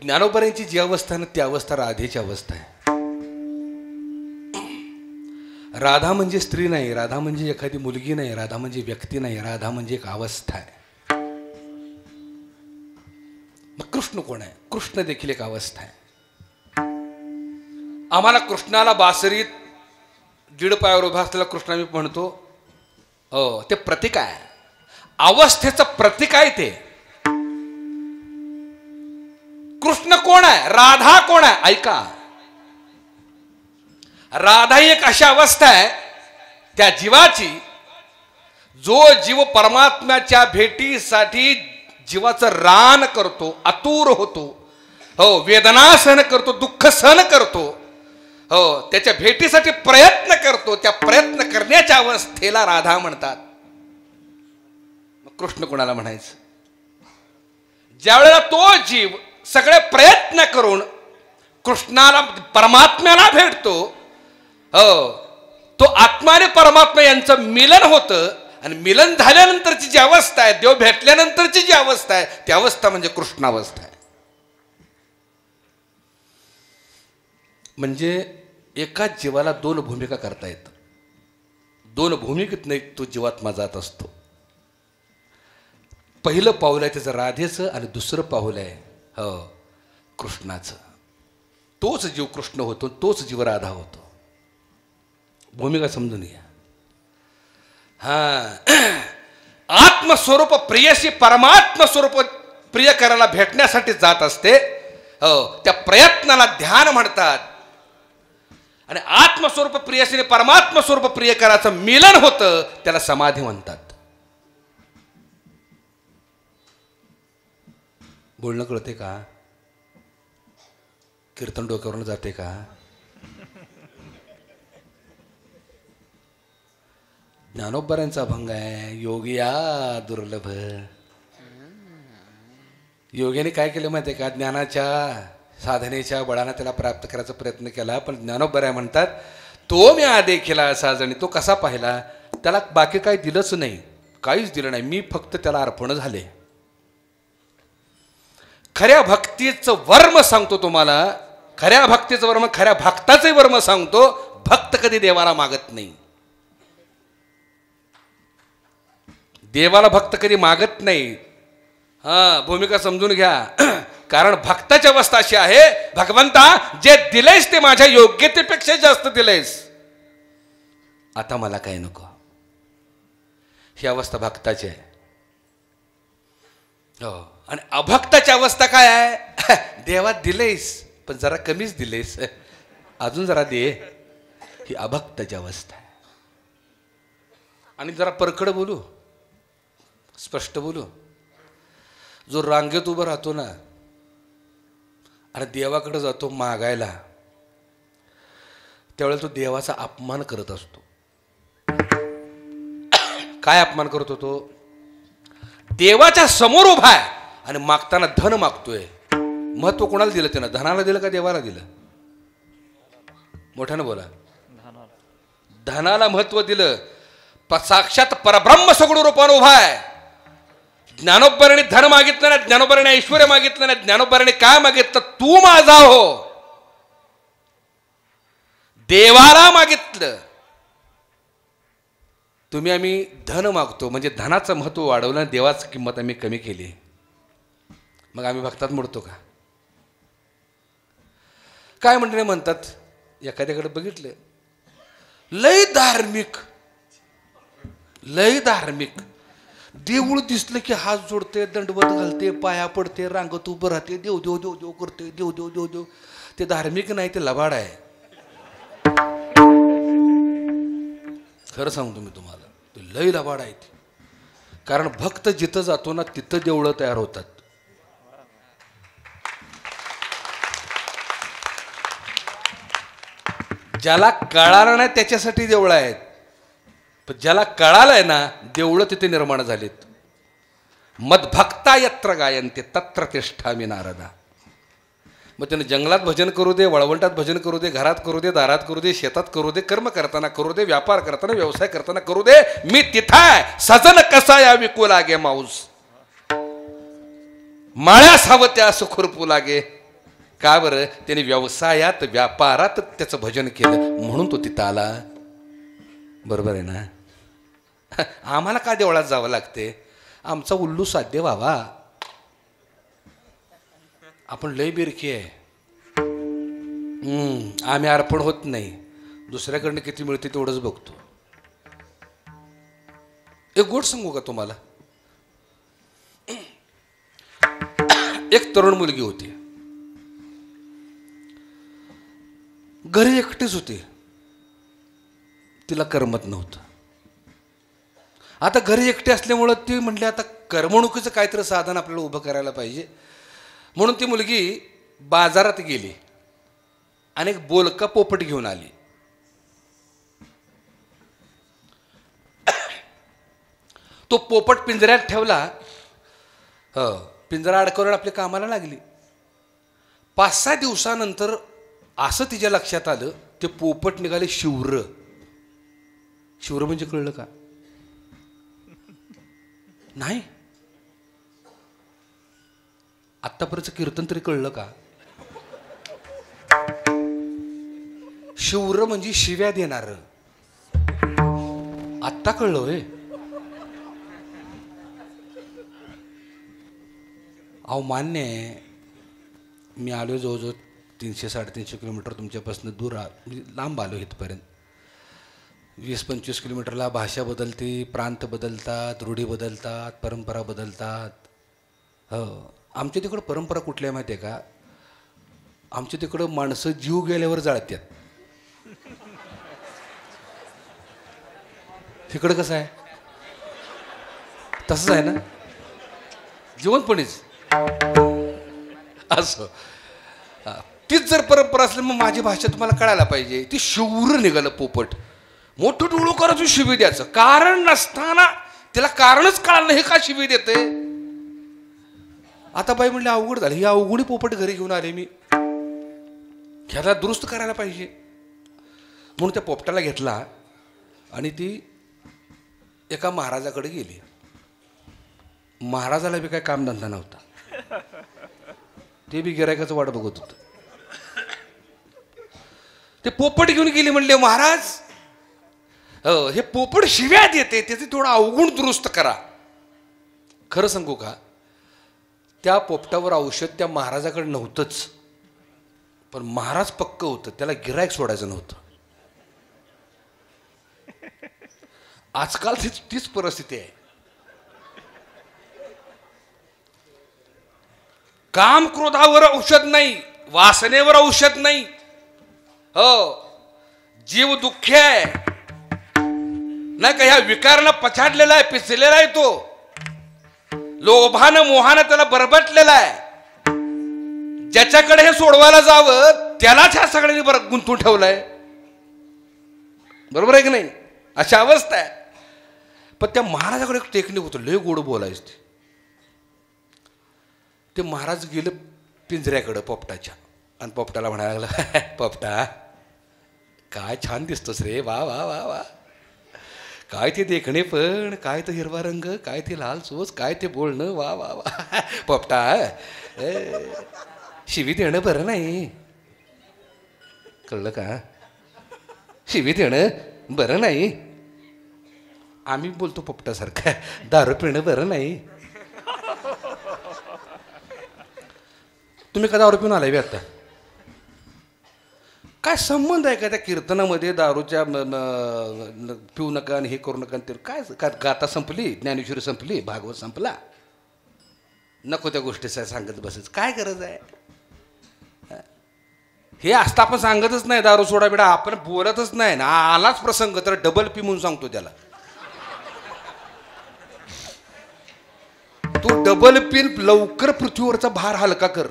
ज्ञानोबरांची जी अवस्था ना ती अवस्था राधेची अवस्था आहे. राधा म्हणजे स्त्री नाही, राधा म्हणजे एखादी मुलगी नाही, राधा म्हणजे व्यक्ती नाही, राधा म्हणजे एक अवस्था आहे. मग कृष्ण कोण आहे? कृष्ण देखील एक अवस्था आहे. आम्हाला कृष्णाला बासरीत दीड पायावर उभा असलेला कृष्ण मी म्हणतो, ते प्रतीक आहे, अवस्थेचं प्रतीक आहे ते. कृष्ण कोण आहे? राधा कोण आहे? ऐका, राधा ही एक अशी अवस्था आहे त्या जीवाची जो जीव परमात्म्याच्या भेटीसाठी जीवाचं रान करतो, आतुर होतो, हो, वेदना सहन करतो, दुःख सहन करतो, हो, त्याच्या भेटीसाठी प्रयत्न करतो. त्या प्रयत्न करण्याच्या अवस्थेला राधा म्हणतात. मग कृष्ण कोणाला म्हणायचं? ज्या वेळेला तो जीव सगळे प्रयत्न करून कृष्णाला, परमात्म्याला भेटतो, हो, तो आत्मा आणि परमात्मा यांचं मिलन होतं. आणि मिलन झाल्यानंतरची जी अवस्था आहे, देव भेटल्यानंतरची जी अवस्था आहे, ती अवस्था म्हणजे कृष्णावस्था आहे. म्हणजे एकाच जीवाला दोन भूमिका करता येतात. दोन भूमिकेत तो जीवात्मा जात असतो. पहिलं पाऊल आहे त्याचं राधेचं आणि दुसरं पाऊल आहे हो कृष्णाचं. तोच जीव कृष्ण होतो, तोच जीव राधा होतो. भूमिका समजून घ्या. आत्मस्वरूप प्रियशी परमात्म स्वरूप प्रिय करायला भेटण्यासाठी जात असते, हो, त्या प्रयत्नाला ध्यान म्हणतात. आणि आत्मस्वरूप प्रियशीने परमात्म स्वरूप प्रिय करायचं मिलन होतं, त्याला समाधी म्हणतात. बोलणं कळते का? कीर्तन डोक्यावरून जाते का? ज्ञानोबरांचा अभंग आहे, योगिया दुर्लभ. योग्याने काय केलं माहिती आहे का? ज्ञानाच्या साधनेच्या बळाने त्याला प्राप्त करायचा प्रयत्न केला. पण ज्ञानोबराय म्हणतात, तो मी देखिला असा जणी. तो कसा पाहिला? त्याला बाकी काही दिलंच नाही, काहीच दिलं नाही, मी फक्त त्याला अर्पण झाले. खऱ्या भक्तीचं वर्म सांगतो तुम्हाला, खऱ्या भक्तीचं वर्म, खऱ्या भक्ताचे वर्म सांगतो. भक्त कधी देवाला मागत नाही. देवाला भक्त कधी मागत नाही. भूमिका समजून घ्या. कारण भक्ताची अवस्था अशी आहे, भगवंता जे दिलेस ते माझ्या योग्यतेपेक्षा जास्त दिलेस, आता मला काही नको. ही अवस्था भक्ताची आहे. हो. आणि अभक्ताची अवस्था काय आहे? देवा दिलेस पण जरा कमीच दिलेस, अजून जरा दे. ही अभक्ताची अवस्था आहे. आणि जरा परकड बोलू, स्पष्ट बोलू, जो रांगेत उभं राहतो ना आणि देवाकडे जातो मागायला, त्यावेळेला तो देवाचा अपमान करत असतो. काय अपमान करतो तो? देवाच्या समोर उभा आहे आणि मागताना धन मागतोय. महत्व कोणाला दिलं त्यानं? धनाला दिलं का देवाला दिलं? मोठ्यानं बोला. धनाला महत्व दिलं. साक्षात परब्रह्म सगुण रूपाने उभा आहे. ज्ञानोबराने धन मागितलं नाही, ज्ञानोबराने ऐश्वर्य मागितलं नाही, ज्ञानोबराने काय मागितलं? तू माझा हो. देवाला मागितलं. तुम्ही आम्ही धन मागतो म्हणजे धनाचं महत्व वाढवलं आणि देवाची किंमत आम्ही कमी केली. मग आम्ही भक्तात मोडतो का? काय मंडळी म्हणतात, एखाद्याकडे बघितलं लय धार्मिक, लय धार्मिक, देऊळ दिसलं की हात जोडते, दंडवत घालते, पाया पडते, रांगत उभं राहते, देव देव देव देव करते, देव देव देव देव. ते धार्मिक नाही, ते लबाड आहे. खरं सांगतो मी तुम्हाला, ते लय लबाड आहे. कारण भक्त जिथं जातो ना तिथं देवळं तयार होतात. ज्याला कळालं नाही त्याच्यासाठी देवळं आहेत, पण ज्याला कळालंय ना देवळं तिथे निर्माण झालीत. मदभक्ता यत्र गायन्ते तत्र तिष्ठामि नारदा. मग त्यानं जंगलात भजन करू दे, वळवंटात भजन करू दे, घरात करू दे, दारात करू दे, शेतात करू दे, कर्म करताना करू दे, व्यापार करताना व्यवसाय करताना करू दे, मी तिथं आहे. सजन कसा या विकू लागे माऊस, माळ्यास हवं त्या सुखुरपू लागे. का बरं? त्याने व्यवसायात व्यापारात त्याचं भजन केलं म्हणून तो तिथं आला. बरोबर आहे ना? आम्हाला का देवळात जावं लागते? आमचा उल्लू साध्य व्हावा. आपण लय बिरकी आहे. आम्ही अर्पण होत नाही, दुसऱ्याकडनं किती मिळते तेवढंच बघतो. एक गोष्ट सांगू का तुम्हाला? एक तरुण मुलगी होती, घरी एकटीच होती, तिला करमत नव्हतं. आता घरी एकटे असल्यामुळं ती म्हटली आता करमणुकीचं काहीतरी साधन आपल्याला उभं करायला पाहिजे. म्हणून ती मुलगी बाजारात गेली आणि एक बोलका पोपट घेऊन आली. तो पोपट पिंजऱ्यात ठेवला. पिंजरा अडकवून आपल्या कामाला लागली. 5-6 दिवसानंतर असं तिच्या लक्षात आलं, ते पोपट निघाले शिवर. शिवर म्हणजे कळलं का? नाही. आत्तापर्यंत कीर्तन तरी कळलं का? शिवर म्हणजे शिव्या देणार. आत्ता कळलं होय? अहो मान्य आहे, मी आलो जवळजवळ 300-350 किलोमीटर तुमच्यापासून दूर, लांब आलो इथपर्यंत. 20-25 किलोमीटरला भाषा बदलते, प्रांत बदलतात, रूढी बदलतात, परंपरा बदलतात. हो, आमच्या तिकडं परंपरा कुठल्या माहिती आहे का? आमच्या तिकडं माणसं जीव गेल्यावर जाळतात. तिकडं कसं आहे? तसंच आहे ना, जिवंतपणीच असं. तीच जर परंपरा असली मग माझी भाषा तुम्हाला कळायला पाहिजे. ती शिवर निघालं पोपट, मोठं डोळं करायचं शिवी द्यायचं, कारण नसताना त्याला कारणच कळालं नाही, हे का शिवी देते? आता बाई म्हणले अवघड झालं, ही अवघडी पोपट घरी घेऊन आले मी, ह्याला दुरुस्त करायला पाहिजे. म्हणून त्या पोपटाला घेतला आणि ती एका महाराजाकडे गेली. महाराजाला बी काय कामधंदा नव्हता, ते बी गिरायकाचं वाट बघत होतं. ते पोपट घेऊन गेली म्हणले महाराज हे पोपट शिव्या देते त्याचे थोडं अवगुण दुरुस्त करा. खरं सांगू का त्या पोपटावर औषध त्या महाराजाकडे नव्हतंच, पण महाराज पक्क होतं, त्याला गिरायक सोडायचं नव्हतं. आजकाल तीच परिस्थिती आहे. काम क्रोधावर औषध नाही, वासनेवर औषध नाही. हो जीव दुःखी आहे नाही का, ह्या विकाराला पछाडलेला आहे, पिचलेला आहे तो, लोभानं मोहानं त्याला बरबटलेला आहे. ज्याच्याकडे हे सोडवायला जावं त्यालाच ह्या सगळ्यांनी बरं गुंतून ठेवलंय. बरोबर आहे की नाही? अशा अवस्था आहे. पण त्या महाराजाकडे एक टेक्निक होतं, लय गोड बोलायचं. ते महाराज गेले पिंजऱ्याकडं पोपटाच्या आणि पोपटाला म्हणायला लागला पोपटा काय छान दिसतोस रे, वा वा वा वा, काय ते देखणे पण, काय ते हिरवा रंग, काय ते लाल चोच, काय ते बोलणं, वा वा वा. पोपटा शिवी देणं बरं नाही, कळलं का? शिवी देणं बरं नाही. आम्ही बोलतो पोपटासारखं, दारू पिणं बरं नाही. तुम्ही का दारू पिऊन आलाय बी आता? काय संबंध आहे का त्या कीर्तनामध्ये दारूच्या पिऊ नका आणि हे करू नका? ते काय गाता संपली, ज्ञानेश्वरी संपली, भागवत संपला, नको त्या गोष्टीचा सांगत बसच काय गरज आहे? हे असता आपण सांगतच नाही दारू सोडा बिडा, आपण बोलतच नाही ना. आलाच प्रसंग तर डबल पी म्हणून सांगतो त्याला. तू डबल पिन लवकर पृथ्वीवरचा भार हलका कर.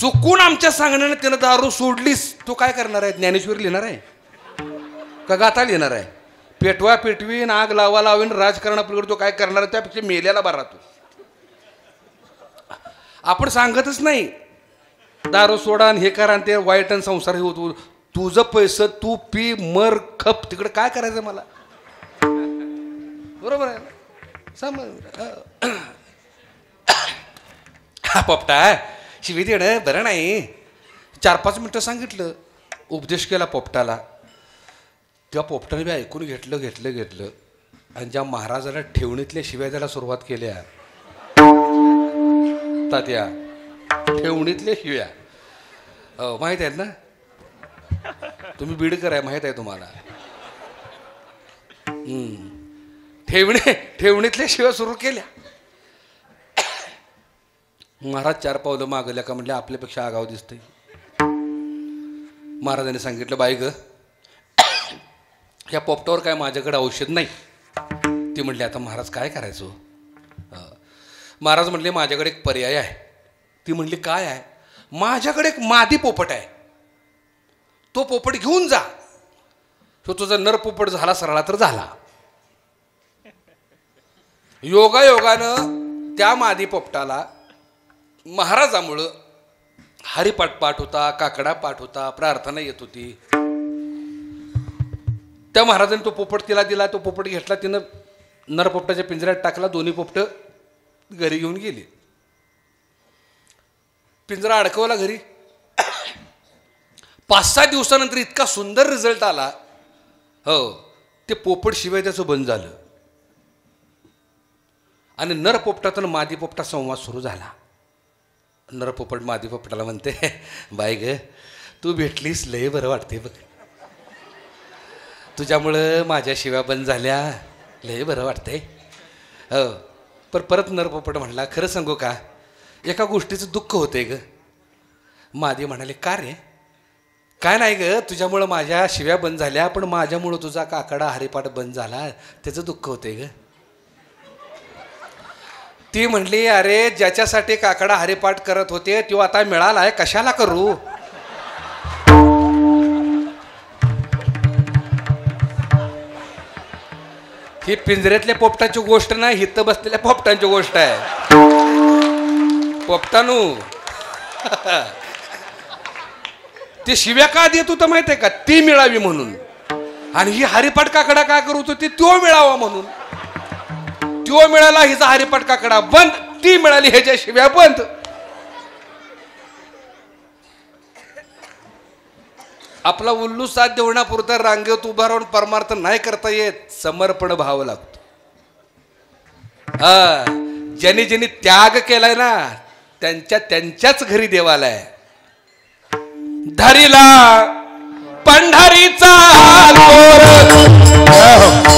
चुकून आमच्या सांगण्याने त्यानं दारू सोडलीस, तो काय करणार आहे? ज्ञानेश्वरी लिहिणार आहे का गाथा लिहिणार आहे? पेटवा पेटवीन, आग लावा लावीन, राजकारणापलीकडे तो काय करणार आहे? त्यापेक्षा मेल्याला बरा. तू आपण सांगतच नाही दारू सोडा आणि हे करा आणि ते वाईट आणि संसार हे होतो. तुझं पैसं तू पी मर खप, तिकडे काय करायचं मला? बरोबर आहे समज. हा पोपटा शिवी देणं बरं नाही. 4-5 मिनटं सांगितलं, उपदेश केला पोपटाला. त्या पोपटाने बी ऐकून घेतलं आणि ज्या महाराजाला ठेवणीतल्या शिव्या द्यायला सुरुवात केल्या, तात्या ठेवणीतल्या शिव्या माहीत आहेत ना? तुम्ही बीडकर आहे, माहीत आहे तुम्हाला. ठेवणीतल्या शिव्या सुरू केल्या. महाराज 4 पावलं मागल्या का म्हटलं आपल्यापेक्षा आगाव दिसतंय. महाराजांनी सांगितलं बाई ग, या पोपटावर काय माझ्याकडे औषध नाही. ती म्हटली आता महाराज काय करायचं? महाराज म्हटले माझ्याकडे एक पर्याय आहे. ती म्हटली काय आहे? माझ्याकडे एक मादी पोपट आहे, तो पोपट घेऊन जा. तो तुझा नर पोपट झाला सरळा तर झाला. योगायोगानं त्या मादी पोपटाला महाराजामुळं हरिपाठ पाठ होता, काकडा पाठ होता, प्रार्थना येत होती. त्या महाराजांनी तो पोपट तिला दिला. तो पोपट घेतला, तिनं नरपोपटाच्या पिंजऱ्यात टाकला. दोन्ही पोपट घरी घेऊन गेली. पिंजरा अडकवला घरी. 5-6 दिवसानंतर इतका सुंदर रिझल्ट आला. हो, ते पोपट शिवाय त्याचं बंद झालं आणि नरपोपटातून मादी पोपटा संवाद सुरू झाला. नरपोपट मादी पोपटाला म्हणते बाई ग, तू भेटलीस लय बरं वाटते बघ, तुझ्यामुळं माझ्या शिव्या बंद झाल्या, लय बरं वाटतंय. हो, पण परत नरपोपट म्हणला खरं सांगू का, एका गोष्टीचं दुःख होते ग. मादी म्हणाले का रे? काय नाही ग, तुझ्यामुळं माझ्या शिव्या बंद झाल्या, पण माझ्यामुळं तुझा काकडा हरिपाठ बंद झाला, त्याचं दुःख होते ग. ती म्हणली अरे ज्याच्यासाठी काकडा हरिपाठ करत होते तो आता मिळालाय, कशाला करू? ही पिंजऱ्यातल्या पोपटाची गोष्ट नाही, हित बसलेल्या पोपटांची गोष्ट आहे. पोपटानू ते शिव्या का देत होतं माहिती आहे का? ती मिळावी म्हणून. आणि ही हरिपाठ काकडा का करत होती? तो मिळावा म्हणून. तो मिळाला, हिचा हरिपाठ काकडा बंद. ती मिळाली, ह्याच्या शिव्या बंद. आपला उल्लू साध्य होण्यापुरता रांगेत उभा राहून परमार्थ नाही करता येत, समर्पण भाव लागतो. ज्यांनी ज्यांनी त्याग केलाय ना त्यांच्याच घरी देवालाय. धरिला पंढरीचा दोर,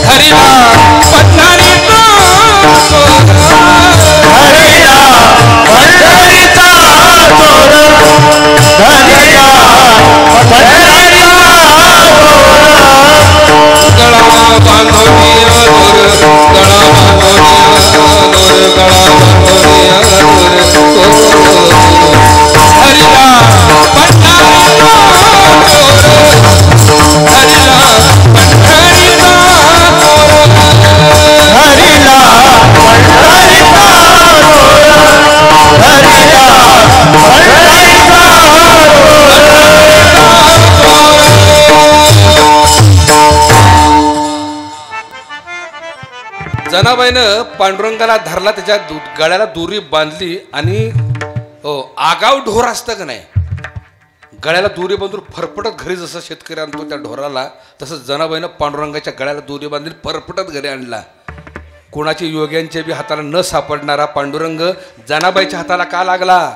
धरिला पंढरीचा दोर, धरिला पंढरीचा दोर, धरिला पंढरीचा दोर, गळा बांधोनिया दोर, गळा बांधोनिया दोर, गळा बांधोनिया दोर, धरिला पंढरीचा जनाबाईनं पांडुरंगाला धरला, त्याच्या गळ्याला दोरी बांधली आणि आगाव ढोर असतं का नाही, गळ्याला दोरी बांधून फरफटत घरी जसं शेतकरी आणतो त्या ढोराला, तसं जनाबाईनं पांडुरंगाच्या गळ्याला दोरी बांधली, फरफटत घरी आणला. कोणाच्या योग्यांच्या बी हाताला न सापडणारा पांडुरंग जनाबाईच्या हाताला का लागला?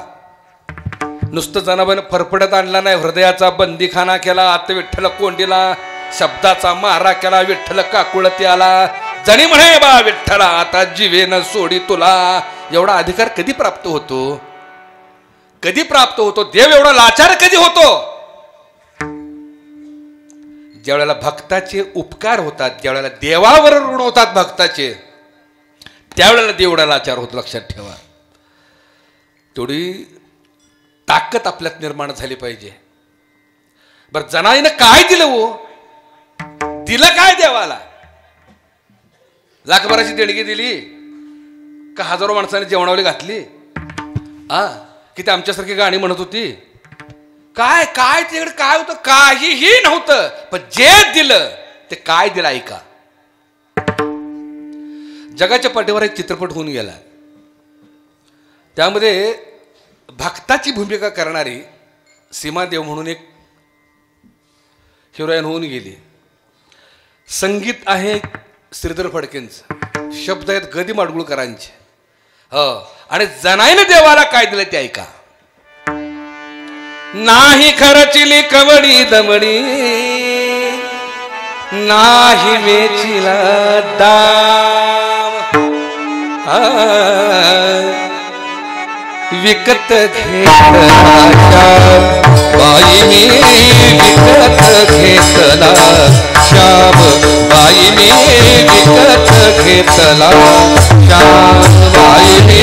नुसतं जनाबाईनं फरफटत आणला नाही, हृदयाचा बंदीखाना केला, आत विठ्ठल कोंडीला शब्दाचा मारा केला, विठ्ठल काकुळती आला. जणी म्हणे बा विठ्ठला आता जीवेन सोडी तुला. एवढा अधिकार कधी प्राप्त होतो? कधी प्राप्त होतो? देव एवढा लाचार कधी होतो? ज्या वेळेला भक्ताचे उपकार होतात, ज्या वेळेला देवावर ऋण होतात भक्ताचे, त्यावेळेला देव एवढा लाचार होतो. लक्षात ठेवा. तेवढी ताकद आपल्यात निर्माण झाली पाहिजे. बरं, जनाईनं काय दिलं हो? दिलं काय देवाला? लाखभराची देणगी दिली का हजारो माणसाने जेवणावली घातली? की ते आमच्यासारखी गाणी म्हणत होती? काय काय तिकडे काय होतं? काहीही नव्हतं. पण जे दिलं ते काय दिलं ऐका. जगाच्या पाठीवर एक चित्रपट होऊन गेला, त्यामध्ये भक्ताची भूमिका करणारी सीमादेव म्हणून एक हिरोईन होऊन गेली. संगीत आहे श्रीधर फडकेंचं, शब्द आहेत गदी माडगुळकरांचे. आणि जनाईने देवाला काय दिलं ते ऐका. नाही खरचिली कवडी दमडी, नाही वेचिला दाम, विकत घेतला बाई मी, विकत घेतला श्याम बाई मी, विकत घेतला श्याम बाई मी,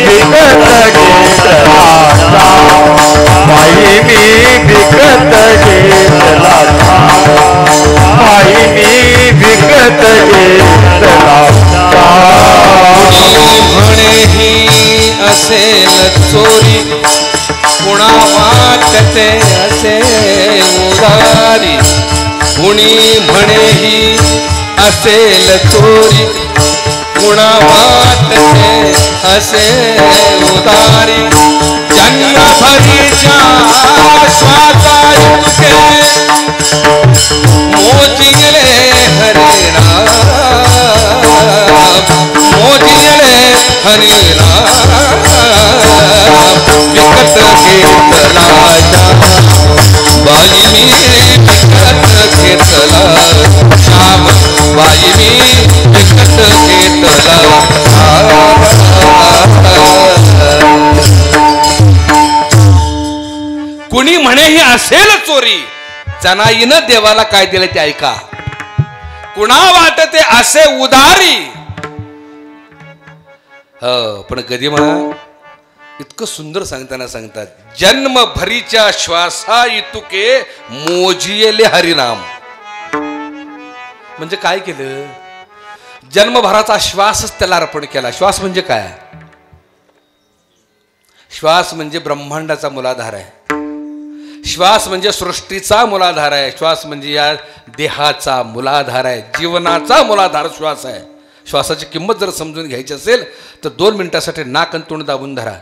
विकत घेतला बाई मी, विकत घेतला बाई मी, विकत घेतला. म्हणे ही असेल चोरी, कुणा वाटते असे उदारी. कुणी म्हणे ही असेल चोरी, कुणा वाटते असे उदारी. जन्मभरीच्या श्वासा इतके मोजिले हरे राम, मोजिले हरे राम. विकत घेतला बाई मी, विकत घेतला श्याम बाई मी, विकत घेतला. कुणी म्हणे ही असेल चोरी, जनाईनं देवाला काय दिलं ते ऐका. कुणा वाटते असे उदारी. पण गदी म्हणा इतकं सुंदर सांगतात, जन्मभरीच्या श्वासा इतुके मोजियले हरिनाम. म्हणजे काय केलं? जन्मभराचा श्वासच त्याला अर्पण केला. श्वास म्हणजे काय? श्वास म्हणजे ब्रह्मांडाचा मूलाधार आहे. श्वास म्हणजे सृष्टीचा मूलाधार आहे. श्वास म्हणजे या देहाचा मूलाधार आहे, जीवनाचा मूलाधार श्वास आहे. श्वासाची किंमत जर समजून घ्यायची असेल तर 2 मिनिटासाठी नाक आणि तोंड दाबून धरा.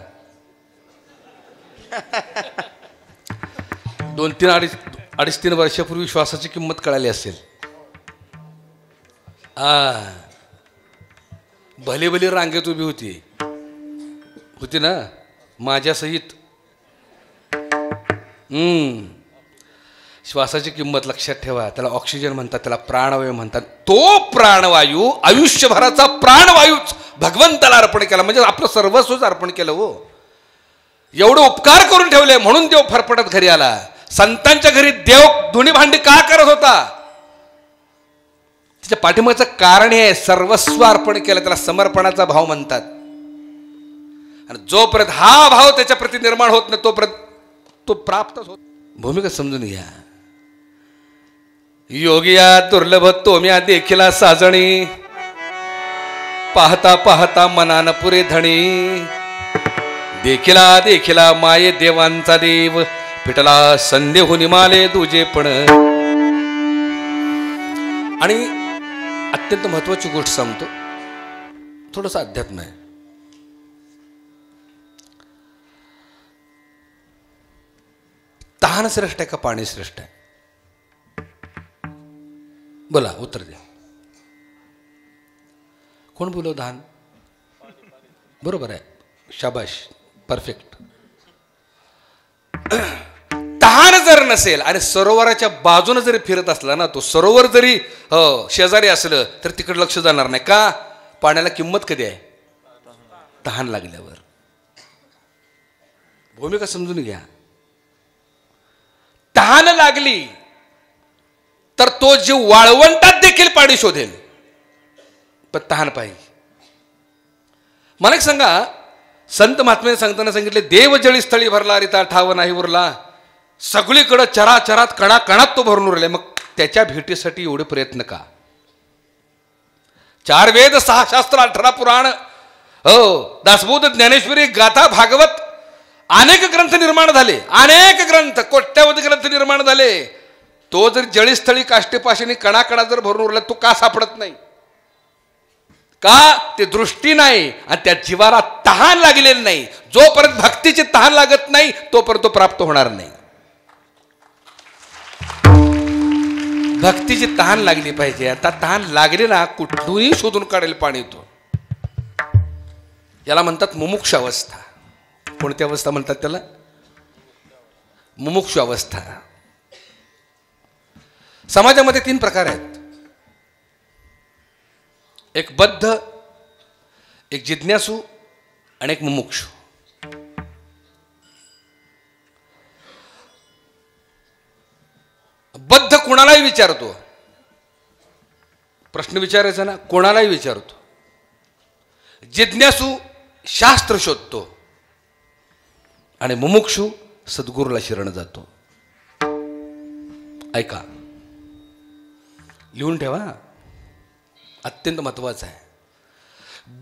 2-3 2.5-3 वर्षापूर्वी श्वासाची किंमत कळाली असेल. भले भले रांगेत उभी होती ना माझ्यासहित. श्वासाची किंमत लक्षात ठेवा. त्याला ऑक्सिजन म्हणतात, त्याला प्राणवायू म्हणतात. तो प्राणवायू आयुष्यभराचा प्राणवायूच भगवंताला अर्पण केला, म्हणजे आपलं सर्वस्वच अर्पण केलं. हो, एवढे उपकार करून ठेवले म्हणून देव फरफटत घरी आला. संतांच्या घरी देव धुणी भांडी का करत होता? त्याच्या पाठिंबाचं कारण हे सर्वस्व अर्पण केलं, त्याला समर्पणाचा भाव म्हणतात. आणि जोपर्यंत हा भाव त्याच्या प्रती निर्माण होत नाही तोपर्यंत तो प्राप्तच होत. भूमिका समजून घ्या. योगिया दुर्लभ तोम्या देखिला साजणी, पाहता पाहता मनान पुरे धणी. देखिला देखिला माये देवांचा देव, पिटला संदेहुनी माले तुझे पण. आणि अत्यंत महत्वाची गोष्ट सांगतो, थोडंसं अध्यात्म आहे. तहान श्रेष्ठ आहे का पाणी श्रेष्ठ आहे? बोला, उत्तर द्या. कोण बोलव? तहान. बरोबर आहे, शाबाश, परफेक्ट. तहान जर नसेल आणि सरोवराच्या बाजूने जरी फिरत असला ना, तो सरोवर जरी शेजारी असलं तर तिकडे लक्ष जाणार नाही. का? पाण्याला किंमत कधी आहे? तहान लागल्यावर. भूमिका समजून घ्या. तहान लागली तर तो जीव वाळवंटात देखील पाणी शोधेल, पण तहान पाहिजे. मला एक सांगा, संत महात्म्याने सांगताना सांगितले, देव जळी स्थळी भरला रिता ठाव नाही उरला. सगळीकडं चराचरात कणा कणात तो भरून उरले, मग त्याच्या भेटीसाठी एवढे प्रयत्न का? 4 वेद 6 शास्त्र 18 पुराण, दासबोध ज्ञानेश्वरी गाथा भागवत, अनेक ग्रंथ निर्माण झाले, अनेक ग्रंथ, कोट्यावधी ग्रंथ निर्माण झाले. तो जर जळीस्थळी काष्टेपाशीने कणाकणा जर भरून उरला, तो का सापडत नाही? का? ते दृष्टी नाही आणि त्या जीवाला तहान लागलेली नाही. जोपर्यंत भक्तीची तहान लागत नाही तोपर्यंत तो प्राप्त होणार नाही. भक्तीची तहान लागली पाहिजे. आता तहान लागली ना, कुठूनही शोधून काढेल पाणी तो. याला म्हणतात मुमुक्ष अवस्था. कोणती अवस्था म्हणतात त्याला? मुमुक्ष अवस्था. समाजामध्ये 3 प्रकार आहेत. एक बद्ध, एक जिज्ञासू आणि एक मुमुक्षु. बद्ध कोणालाही विचारतो, प्रश्न विचारायचा ना, कोणालाही विचारतो. जिज्ञासू शास्त्र शोधतो आणि मुमुक्षु सद्गुरूला शरण जातो. ऐका, लिहून ठेवा, अत्यंत महत्वाचं आहे.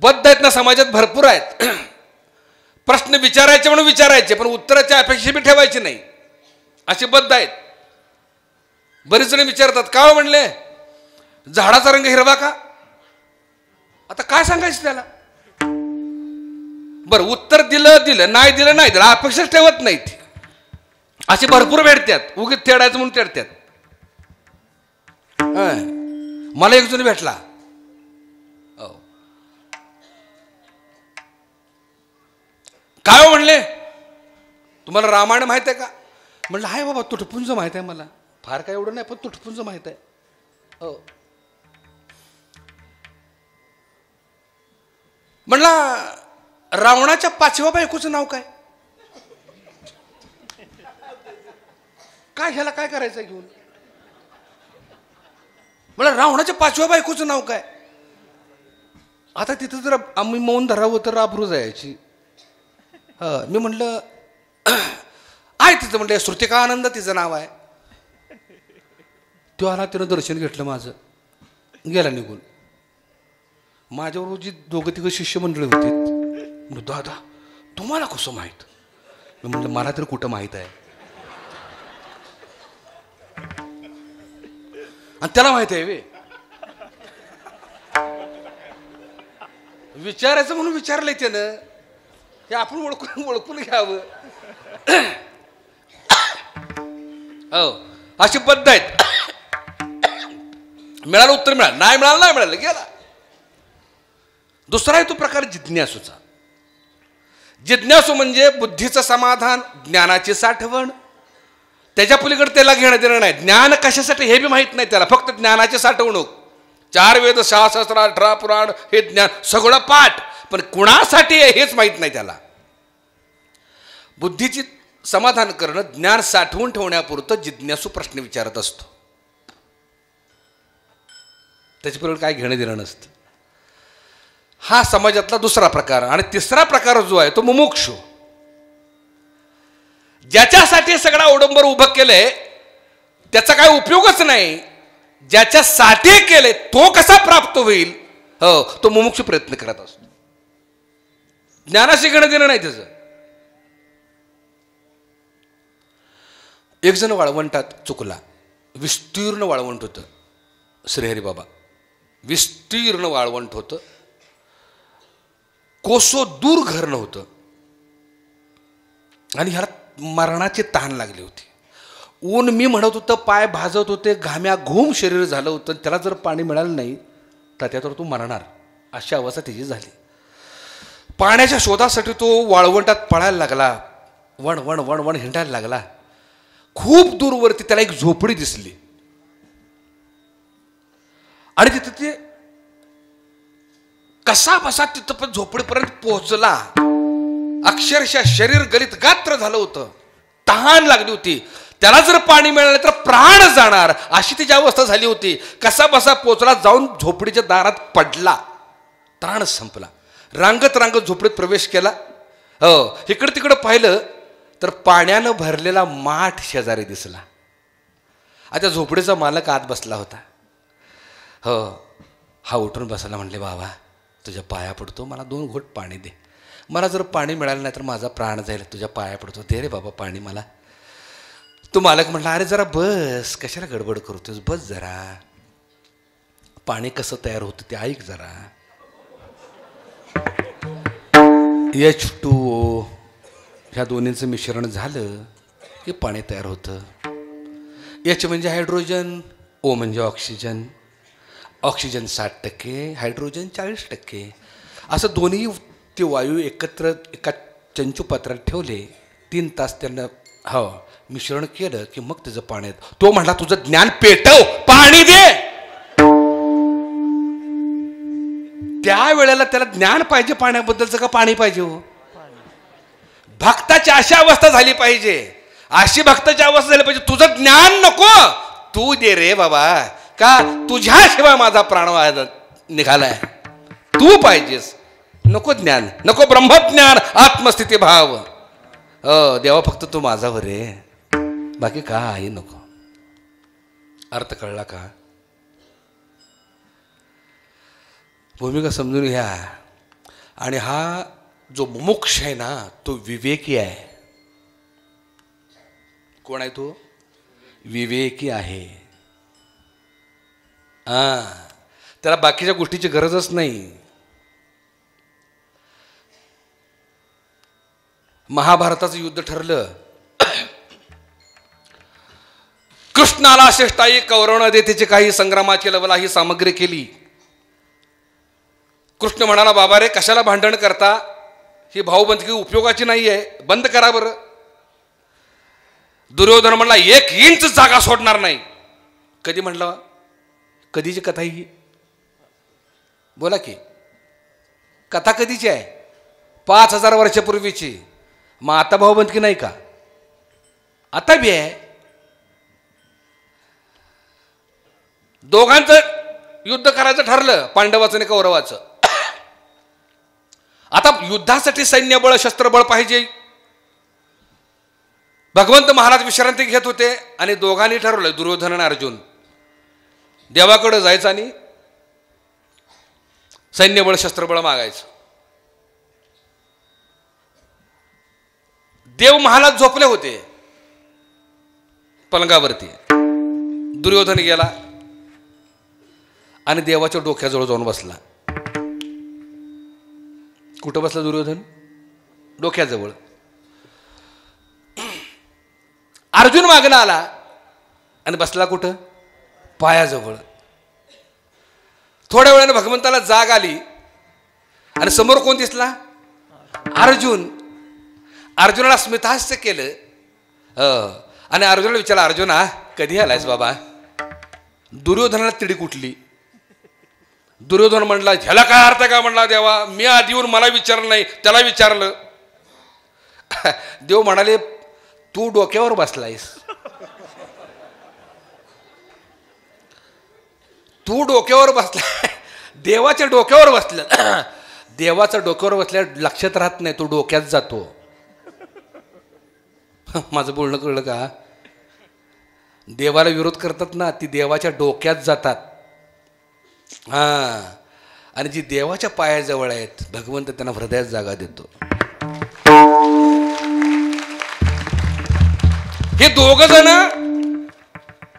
बद्ध आहेत ना, समाजात भरपूर आहेत. प्रश्न विचारायचे म्हणून विचारायचे, पण उत्तराची अपेक्षा बी ठेवायची नाही, असे बद्ध आहेत. बरेच जण विचारतात, का म्हणले झाडाचा रंग हिरवा का? आता काय सांगायचं त्याला? बरं, उत्तर दिलं नाही दिलं नाही दिलं, अपेक्षा ठेवत नाहीत. असे भरपूर भेटतात, उगीच तेडायचं म्हणून तेडतात. मला एक जण भेटला, काय हो म्हणले, तुम्हाला रामायण माहित आहे का? म्हणलं हाय बाबा, तुटपुंज माहित आहे मला, फार काय एवढं नाही पण तुटपुंज माहित आहे. हो. म्हणला रावणाच्या 5व्या बायकोचं नाव काय? काय ह्याला काय करायचं घेऊन? मला रावणाच्या 5व्या बायकोचं नाव काय? आता तिथं जर आम्ही मौन धरावं तर राबरू जायची. मी म्हणलं आहे तिचं, म्हणलं श्रुतिका आनंद तिचं नाव आहे. तो आला, तिनं दर्शन घेतलं माझं, गेला निघून. माझ्याबरोबर जी 2-3 शिष्य मंडळी होती, दादा तुम्हाला कसं माहीत? मी म्हणलं मला तर कुठं माहीत आहे, आणि त्याला माहित आहे वे. विचारायचं म्हणून विचारलंय त्यानं, हे आपण ओळखून घ्यावं. हो, अशी बद्ध आहेत. मिळालं उत्तर मिळालं, नाही मिळालं नाही मिळालं गेला. दुसरा आहे तो प्रकार जिज्ञासूचा. जिज्ञासू म्हणजे बुद्धीचं समाधान, ज्ञानाची साठवण. त्याच्या पलीकडे त्याला घेणं देणं नाही. ज्ञान कशासाठी हे बी माहीत नाही त्याला, फक्त ज्ञानाची साठवणूक. 4 वेद 6 सहस्त्र 18 पुराण हे ज्ञान सगळं पाठ, पण कुणासाठी आहे हेच माहीत नाही त्याला. बुद्धीची समाधान करणं, ज्ञान साठवून ठेवण्यापुरतं जिज्ञासू प्रश्न विचारत असतो. त्याच्याबरोबर काय घेणं देणं नसतं. हा समाजातला दुसरा प्रकार. आणि तिसरा प्रकार जो आहे तो मुमुक्षू. ज्याच्यासाठी सगळा औडंबर उभं केलंय त्याचा काय उपयोगच नाही, ज्याच्यासाठी केले तो कसा प्राप्त होईल, हो तो मुमुक्षू प्रयत्न करत असतो. ज्ञानाशी घेणं देणं नाही त्याचं. एक जण वाळवंटात चुकला. विस्तीर्ण वाळवंट होतं श्रीहरी बाबा, विस्तीर्ण वाळवंट होतं. कोसो दूर घर नव्हतं आणि ह्याला मरणाची तहान लागली होती. ऊन मी म्हणत होतं, पाय भाजत होते, घाम्या घूम शरीर झालं होतं. त्याला जर पाणी मिळालं नाही तर त्याच्यावर तू मरणार, अशी अवस्था त्याची झाली. पाण्याच्या शोधासाठी तो वाळवंटात पळायला लागला. वण वण वण वण हिंडायला लागला. खूप दूरवरती त्याला एक झोपडी दिसली आणि तिथे ते कसा बसा तिथं पण झोपडीपर्यंत पोहोचला. अक्षरशः शरीर गलित गात्र झालं होतं, तहान लागली होती. त्याला जर पाणी मिळालं तर प्राण जाणार अशी त्याची अवस्था झाली होती. कसा बसा पोहोचला, जाऊन झोपडीच्या दारात पडला, त्राण संपला. रांगत रांगत झोपडीत प्रवेश केला. हो, इकडं तिकडं पाहिलं तर पाण्यानं भरलेला माठ शेजारी दिसला. आता झोपडीचा मालक आत बसला होता. हो, हा उठून बसायला म्हणले, बाबा तुझ्या पाया पडतो, मला 2 घोट पाणी दे. मला जर पाणी मिळालं नाही तर माझा प्राण जाईल, तुझ्या पाया पडतो, दे रे बाबा पाणी मला. तो मालक म्हटला, अरे जरा बस, कशाला गडबड करतोस, बस जरा, पाणी कसं तयार होतं ते ऐक जरा. H2O ह्या दोन्हींचं मिश्रण झालं की पाणी तयार होतं. H म्हणजे हायड्रोजन, O म्हणजे ऑक्सिजन. Oxygen 60%, hydrogen 40%. असं दोन्ही ते वायू एकत्र एका चंचुपात्रात ठेवले. 3 तास त्यांना मिश्रण केलं की मग त्याचं पाण्यात. तो म्हणला, तुझं ज्ञान पेटव, पाणी दे. त्या वेळेला त्याला ज्ञान पाहिजे पाण्याबद्दलचं का पाणी पाहिजे? हो, भक्ताची अशी अवस्था झाली पाहिजे, अशी भक्ताची अवस्था झाली पाहिजे. तुझं ज्ञान नको, तू दे रे बाबा, का तुझ्याशिवाय माझा प्राण निघालाय, तू पाहिजेस. नको ज्ञान, नको ब्रह्मज्ञान, आत्मस्थिती भाव. देवा फक्त तू माझावर रे, बाकी काही नको. अर्थ कळला का? भूमिका समजून घ्या. आणि हा जो मुमुक्ष आहे ना तो विवेकी आहे. कोण आहे तो? विवेकी आहे. त्याला बाकीच्या गोष्टीची गरजच नाही. महाभारताचं युद्ध ठरलं. कृष्णाला श्रेष्ठाई कौरवनं देतेची काही संग्रामाची लवलाही सामग्री केली. कृष्ण म्हणाला, बाबा रे कशाला भांडण करता, ही भाऊबंदकी उपयोगाची नाही आहे, बंद करा बरं. दुर्योधन म्हणला, 1 इंच जागा सोडणार नाही. कधी म्हणलं? कधीची कथा ही? बोला की, कथा कधीची आहे? 5000 वर्षापूर्वीची. मग आता भाऊबंदकी नाही का? आता बी आहे. दोघांचं युद्ध करायचं ठरलं, पांडवाचं आणि कौरवाचं. आता युद्धासाठी सैन्यबळ शस्त्रबळ पाहिजे. भगवंत महाराज विश्रांती घेत होते आणि दोघांनी ठरवलं, दुर्योधन आणि अर्जुन, देवाकडे जायचं आणि सैन्यबळ शस्त्रबळ मागायचं. देव महाराज झोपले होते पलंगावरती. दुर्योधन गेला आणि देवाच्या डोक्याजवळ जाऊन बसला. कुठं बसला दुर्योधन? डोक्याजवळ. अर्जुन मागणं आला आणि बसला कुठं? पायाजवळ. थोड्या वेळाने भगवंताला जाग आली आणि समोर कोण दिसला? अर्जुन. अर्जुनाला स्मितहास्य केलं आणि अर्जुनाला विचारलं, अर्जुना कधी आलायस बाबा? दुर्योधनाला तिडी कुठली? दुर्योधन म्हणला, ह्याला काय अर्थ का? म्हणला, देवा मी आधी येऊन मला विचारलं नाही, त्याला विचारलं. देव म्हणाले, तू डोक्यावर बसलायस, तू डोक्यावर बसला. देवाच्या डोक्यावर बसलं. देवाच्या डोक्यावर बसल्या लक्षात राहत नाही, तो डोक्यात जातो. माझं बोलणं कळलं का? देवाला विरोध करतात ना, ती देवाच्या डोक्यात जातात. हां, आणि जी देवाच्या पायाजवळ आहेत भगवंत त्यांना हृदयात जागा देतो. हे दोघ जण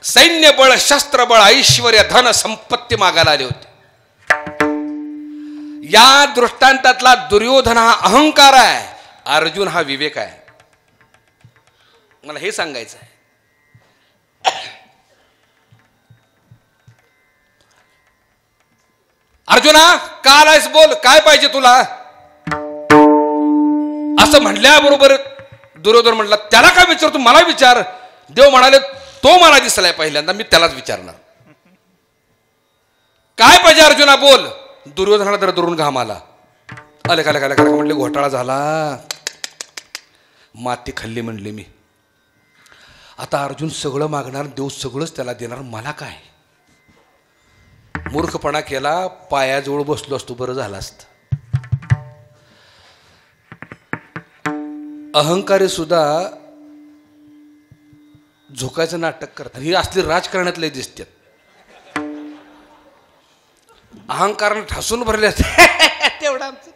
सैन्य बळ, शस्त्र बळ, ऐश्वर्य, धन, संपत्ती मागायला आले होते. या दृष्टांतातला दुर्योधन हा अहंकार आहे, अर्जुन हा विवेक आहे. मला हे सांगायचं आहे. अर्जुना का आलायस? बोल, काय पाहिजे तुला? असं म्हणल्याबरोबर दुर्योधन म्हटला, त्याला काय विचारतो? मला विचार. देव म्हणाले, तो मला दिसलाय पहिल्यांदा, मी त्यालाच विचारणार. काय पाहिजे अर्जुना? बोल. दुर्योधनाला तर दुरून घाम आला. आले खाले खाले खाले म्हणले, घोटाळा झाला, माती खाल्ली म्हणले मी. आता अर्जुन सगळं मागणार, देव सगळंच त्याला देणार, मला काय? मूर्खपणा केला, पायाजवळ बसलो असतो बरं झालं असतं. अहंकारी सुद्धा झोकायचं नाटक करतात. ही असली राजकारणातले दिसतात. अहंकारानं ठासून भरले असते. तेवढं आमचं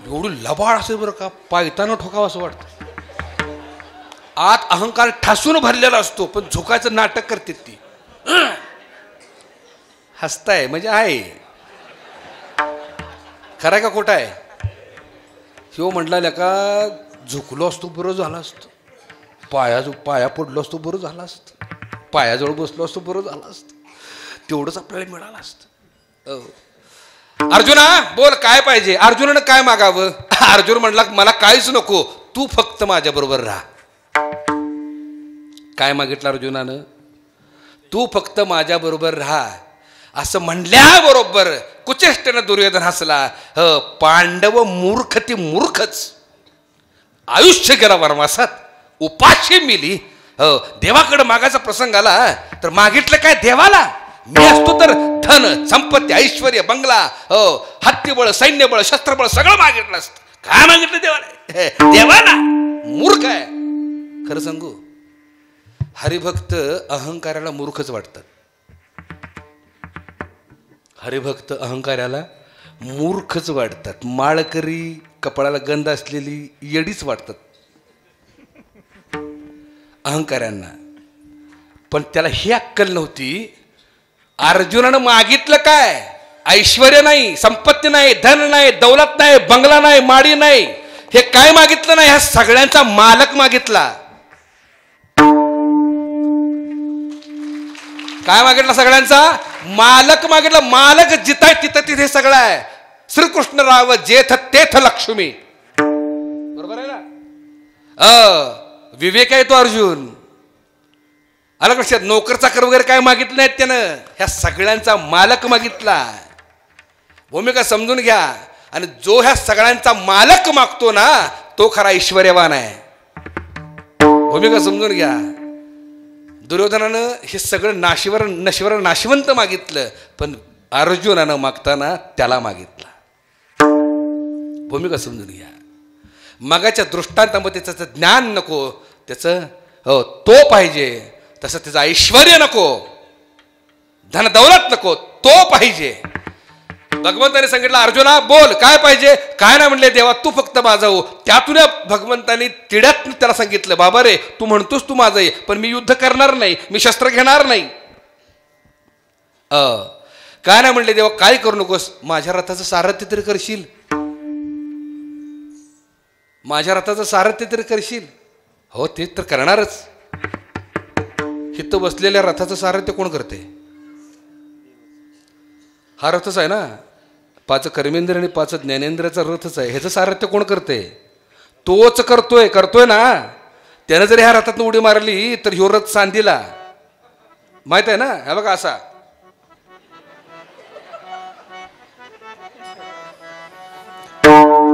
एवढी लबाड असेल बरं का, पायताना ठोकावं असं वाटतं. आत अहंकार ठासून भरलेला असतो, पण झोकायचं नाटक करते ती. हसताय म्हणजे आहे खरं का खोटा आहे? शिव म्हटला का झुकलो असतो बरं झालं असतं, पाया पडलो असतो बरं झालं असतं, पायाजवळ बसलो असतो बरं झालं असतं, तेवढंच आपल्याला मिळालं असतं. अर्जुना बोल, काय पाहिजे? अर्जुनानं काय मागावं? अर्जुन म्हटला, मला काहीच नको, तू फक्त माझ्या बरोबर राहा. काय मागितलं अर्जुनानं? तू फक्त माझ्या बरोबर राहा. असं म्हणल्याबरोबर कुचेष्टेनं दुर्योधन हसला. पांडव मूर्ख ती मूर्खच, आयुष्य गेला वनवासात, उपाशी मिली. देवाकडे मागायचा प्रसंग आला तर मागितलं काय देवाला? मी असतो तर धन, संपत्ती, ऐश्वर्य, बंगला, हत्तीबळ, सैन्यबळ, शस्त्रबळ सगळं मागितलं असतं. काय मागितलं देवाला? देवाला मूर्ख आहे. खरं सांगू, हरिभक्त अहंकाराला मूर्खच वाटतात. हरिभक्त अहंकाराला मूर्खच वाटतात. माळकरी, कपाळाला गंध असलेली येडीच वाटतात अहंकारांना. पण त्याला ही अक्कल नव्हती. अर्जुनानं मागितलं काय? ऐश्वर्य नाही, संपत्ती नाही, धन नाही, दौलत नाही, बंगला नाही, माडी नाही. हे काय मागितलं नाही, ह्या सगळ्यांचा मालक मागितला. काय मागितला? सगळ्यांचा मालक मागितला. मालक जिथं तिथं तिथे सगळं आहे. श्रीकृष्ण राव जेथ तेथ लक्ष्मी. बरोबर आहे ना? विवेक आहे तो अर्जुन. आलं लक्षात? नोकर चाकर वगैरे काय मागितलं नाहीत त्यानं, ह्या सगळ्यांचा मालक मागितला. भूमिका समजून घ्या. आणि जो ह्या सगळ्यांचा मालक मागतो ना, तो खरा ऐश्वर्यवान आहे. भूमिका समजून घ्या. दुर्योधनानं हे सगळं नश्वर नाशिवंत मागितलं, पण अर्जुनानं मागताना त्याला मागितला. भूमिका समजून घ्या. मगाच्या दृष्टांतामध्ये त्याचं ज्ञान नको, त्याचं तो पाहिजे. तसं त्याचं ऐश्वर्य नको, धन दौलत नको, तो पाहिजे. भगवंताने सांगितलं, अर्जुना बोल, काय पाहिजे? काय नाही म्हणले, देवा तू फक्त माझा हो. त्यातून भगवंतानी तिड्यात त्याला सांगितलं, बाबा रे तू म्हणतोस तू माझा आहे, पण मी युद्ध करणार नाही, मी शस्त्र घेणार नाही. काय नाही म्हणले, देवा काय करू नकोस, माझ्या रथाचं सारथ्य तरी करशील. माझ्या रथाचं सारथ्य तरी करशील. हो ते तर करणारच. हिथं बसलेल्या रथाचं सारथ्य कोण करते? हा रथच आहे ना. 5 कर्मेंद्र आणि 5 ज्ञानेंद्राचा रथच आहे. ह्याचं सारथ्य कोण करते? तोच करतोय ना. त्यानं जर ह्या रथातून उडी मारली तर ह्यो रथ सांदीला. माहित आहे ना. हा बघा असा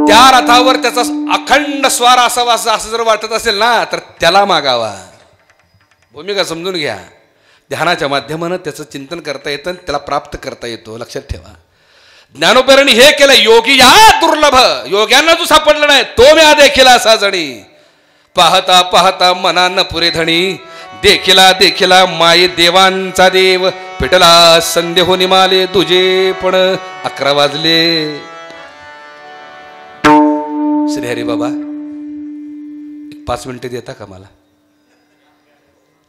त्या रथावर त्याचा अखंड स्वार असावा असं जर वाटत असेल ना तर त्याला मागावा. भूमिका समजून घ्या. ध्यानाच्या माध्यमानं त्याचं चिंतन करता येतं, त्याला प्राप्त करता येतो. लक्षात ठेवा. ज्ञानोबरांनी हे केलं. योगी या दुर्लभ, योग्यांना जो सापडला नाही तो म्या देखील असा जणी. पाहता पाहता मना न पुरे धणी, देखिला माये देवांचा देव. पेटला संदेहो निमाले तुझे पण 11 वाजले. श्री हरी बाबा 5 मिनिटं देता का मला?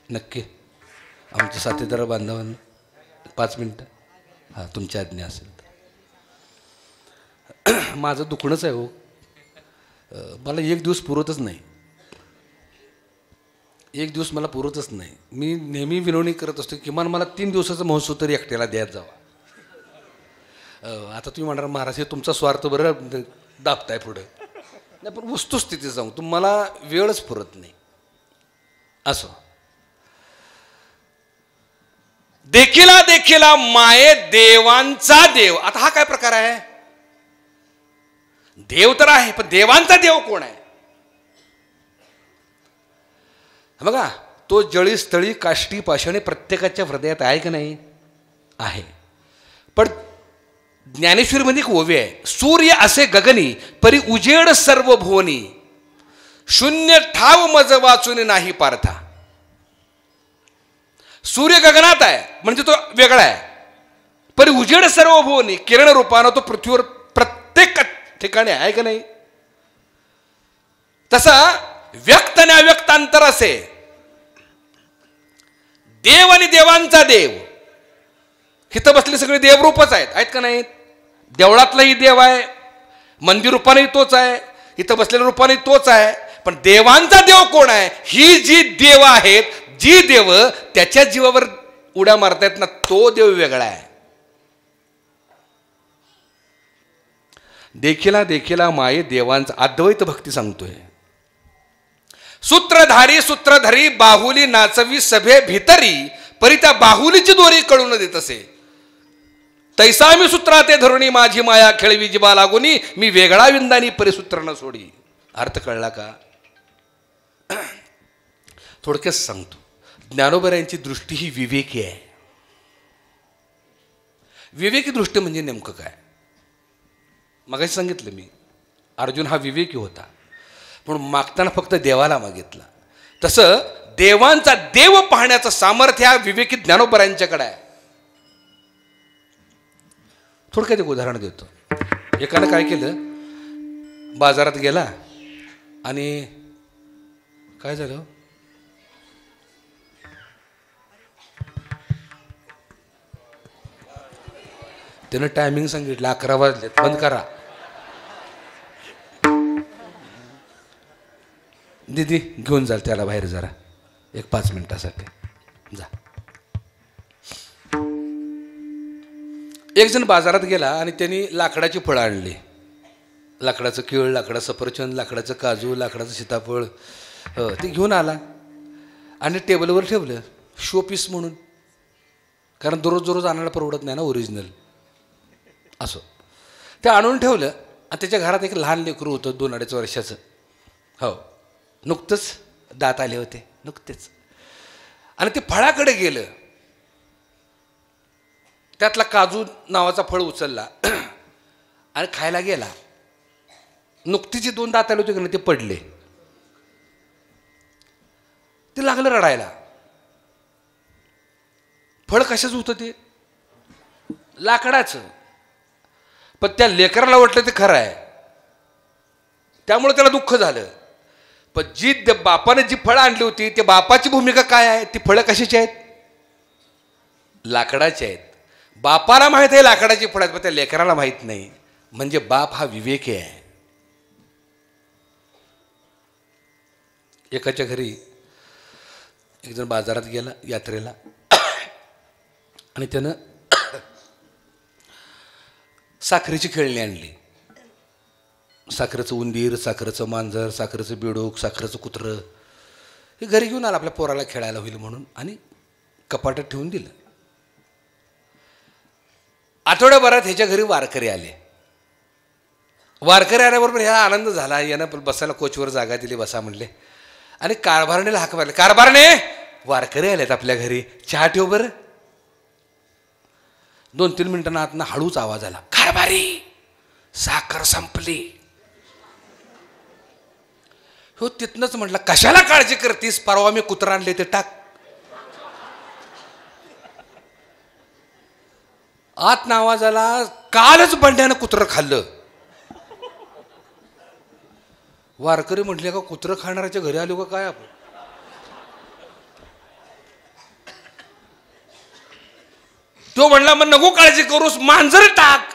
नक्की. आमच्या साथीदार बांधवांना 5 मिनिटं. हां तुमची आज्ञा असेल तर. माझं दुखणंच आहे हो. मला 1 दिवस पुरतच नाही. 1 दिवस मला पुरतच नाही. मी नेहमी विनवणी करत असतो किमान मला 3 दिवसाचा महोत्सव तरी एकट्याला द्यायला जावा. आता तुम्ही म्हणणार महाराज हे तुमचा स्वार्थ बरं दाबताय पुढं. नाही पण वस्तुस्थिती सांगू तुम्हाला वेळच पुरत नाही. असो. देखिला माये देवांचा देव. आता हा काय प्रकार आहे? देव तर आहे पण देवांचा देव कोण आहे? बघा तो जळी स्थळी काष्टी पाषाणे प्रत्येकाच्या हृदयात आहे की नाही? आहे. पण ज्ञानेश्वरीमध्ये एक ओवी आहे. सूर्य असे गगनी परी उजेड सर्व भुवनी, शून्य ठाव मज वाचून नाही पार्था. सूर्य गगनात आहे म्हणजे तो वेगळा आहे. परी उजेड सर्व भुवनी, किरण रूपानं तो पृथ्वीवर प्रत्येक ठिकाणी आहे का नाही? तसा व्यक्त आणि अव्यक्त अंतर असे. देव आणि देवांचा देव. इथं बसले सगळे देवरूपच आहेत का नाहीत? देवळातलाही देव आहे, मंदिर रूपानेही तोच आहे, इथं बसलेल्या रूपाने तोच आहे. पण देवांचा देव कोण आहे? ही जी देव आहेत, जी देव त्याच्या जीवावर उड्या मारतायत ना, तो देव वेगळा आहे. देखिला माये देवांचा अद्वैत भक्ती सांगतोय. सूत्रधरी बाहुली नाचवी सभे भितरी, परी त्या बाहुलीची दोरी कळून देत असे. तैसा मी सूत्राते धरुणी माझी माया खेळवी जिबा लागुनी, मी वेगळा विंदानी परिसूत्र न सोडी. अर्थ कळला का? थोडक्यात सांगतो. ज्ञानोबरांची दृष्टी ही विवेकी आहे. विवेकी दृष्टी म्हणजे नेमकं काय? मगाशी सांगितलं मी, अर्जुन हा विवेकी होता पण मागताना फक्त देवाला मागितला. तसं देवांचा देव पाहण्याचं सामर्थ्य हा विवेकी ज्ञानोबरांच्याकडे आहे. थोडक्यात एक उदाहरण देतो. एकानं काय केलं, बाजारात गेला आणि काय झालं, त्यानं टायमिंग सांगितलं 11 वाजले, बंद करा. दीदी घेऊन जाल त्याला बाहेर जरा 5 मिनिटासाठी जा. एक जण बाजारात गेला आणि त्यांनी लाकडाची फळं आणली. लाकडाचं केळ, लाकडाचं सफरचंद, लाकडाचं काजू, लाकडाचं सीताफळ ते घेऊन आला आणि टेबलवर ठेवलं शो पीस म्हणून. कारण दररोज आणायला परवडत नाही ना ओरिजिनल. असो ते आणून ठेवलं आणि त्याच्या घरात एक लहान लेकरू होतं 2-2.5 वर्षाचं. हो, नुकतंच दात आले होते नुकतेच. आणि ते फळाकडे गेलं. त्यातला काजू नावाचा फळ उचलला आणि खायला गेला. नुकतीचे 2 दात आले होते की नाही ते पडले. ते लागलं रडायला. फळ कशाचं होतं ते? लाकडाचं. पण त्या लेकराला वाटलं ते खरं आहे त्यामुळे त्याला दुःख झालं. पण जी बापाने जी फळं आणली होती त्या बापाची भूमिका काय आहे? ती फळं कशाची आहेत? लाकडाची आहेत. बापाला माहित आहे लाकडाची फळं आहेत पण त्या लेकराला माहित नाही. म्हणजे बाप हा विवेकी आहे. एकाच्या घरी एक जण बाजारात गेला यात्रेला आणि त्यानं साखरेची खेळणी आणली. साखरेचं उंदीर, साखरेचं मांजर, साखरेचं बेडूक, साखरेचं कुत्रं हे घरी घेऊन आलं आपल्या पोराला खेळायला होईल म्हणून आणि कपाटात ठेवून दिलं. आठवड्याभरात ह्याच्या घरी वारकरी आले. वारकरी आल्याबरोबर ह्या आनंद झाला. यानं बसायला कोचवर जागा दिली, बसा म्हणले. आणि कारभारणीला हाक मारले, कारभारणे वारकरी आलेत आपल्या घरी, चहा ठेव बरं. 2-3 मिनिटांना आतनं हळूच आवाज आला, कारभारी साखर संपली. हो तिथनंच म्हटलं, कशाला काळजी करतीस, परवा मी कुत्रा आणले ते टाक. आत आवाज आला, कालच बंड्यानं कुत्रं खाल्लं. वारकरी म्हटले, का कुत्रं खाणाऱ्याच्या घरी आलो का काय आपण. तो म्हणला, मग नको काळजी करूस, मांजर टाक.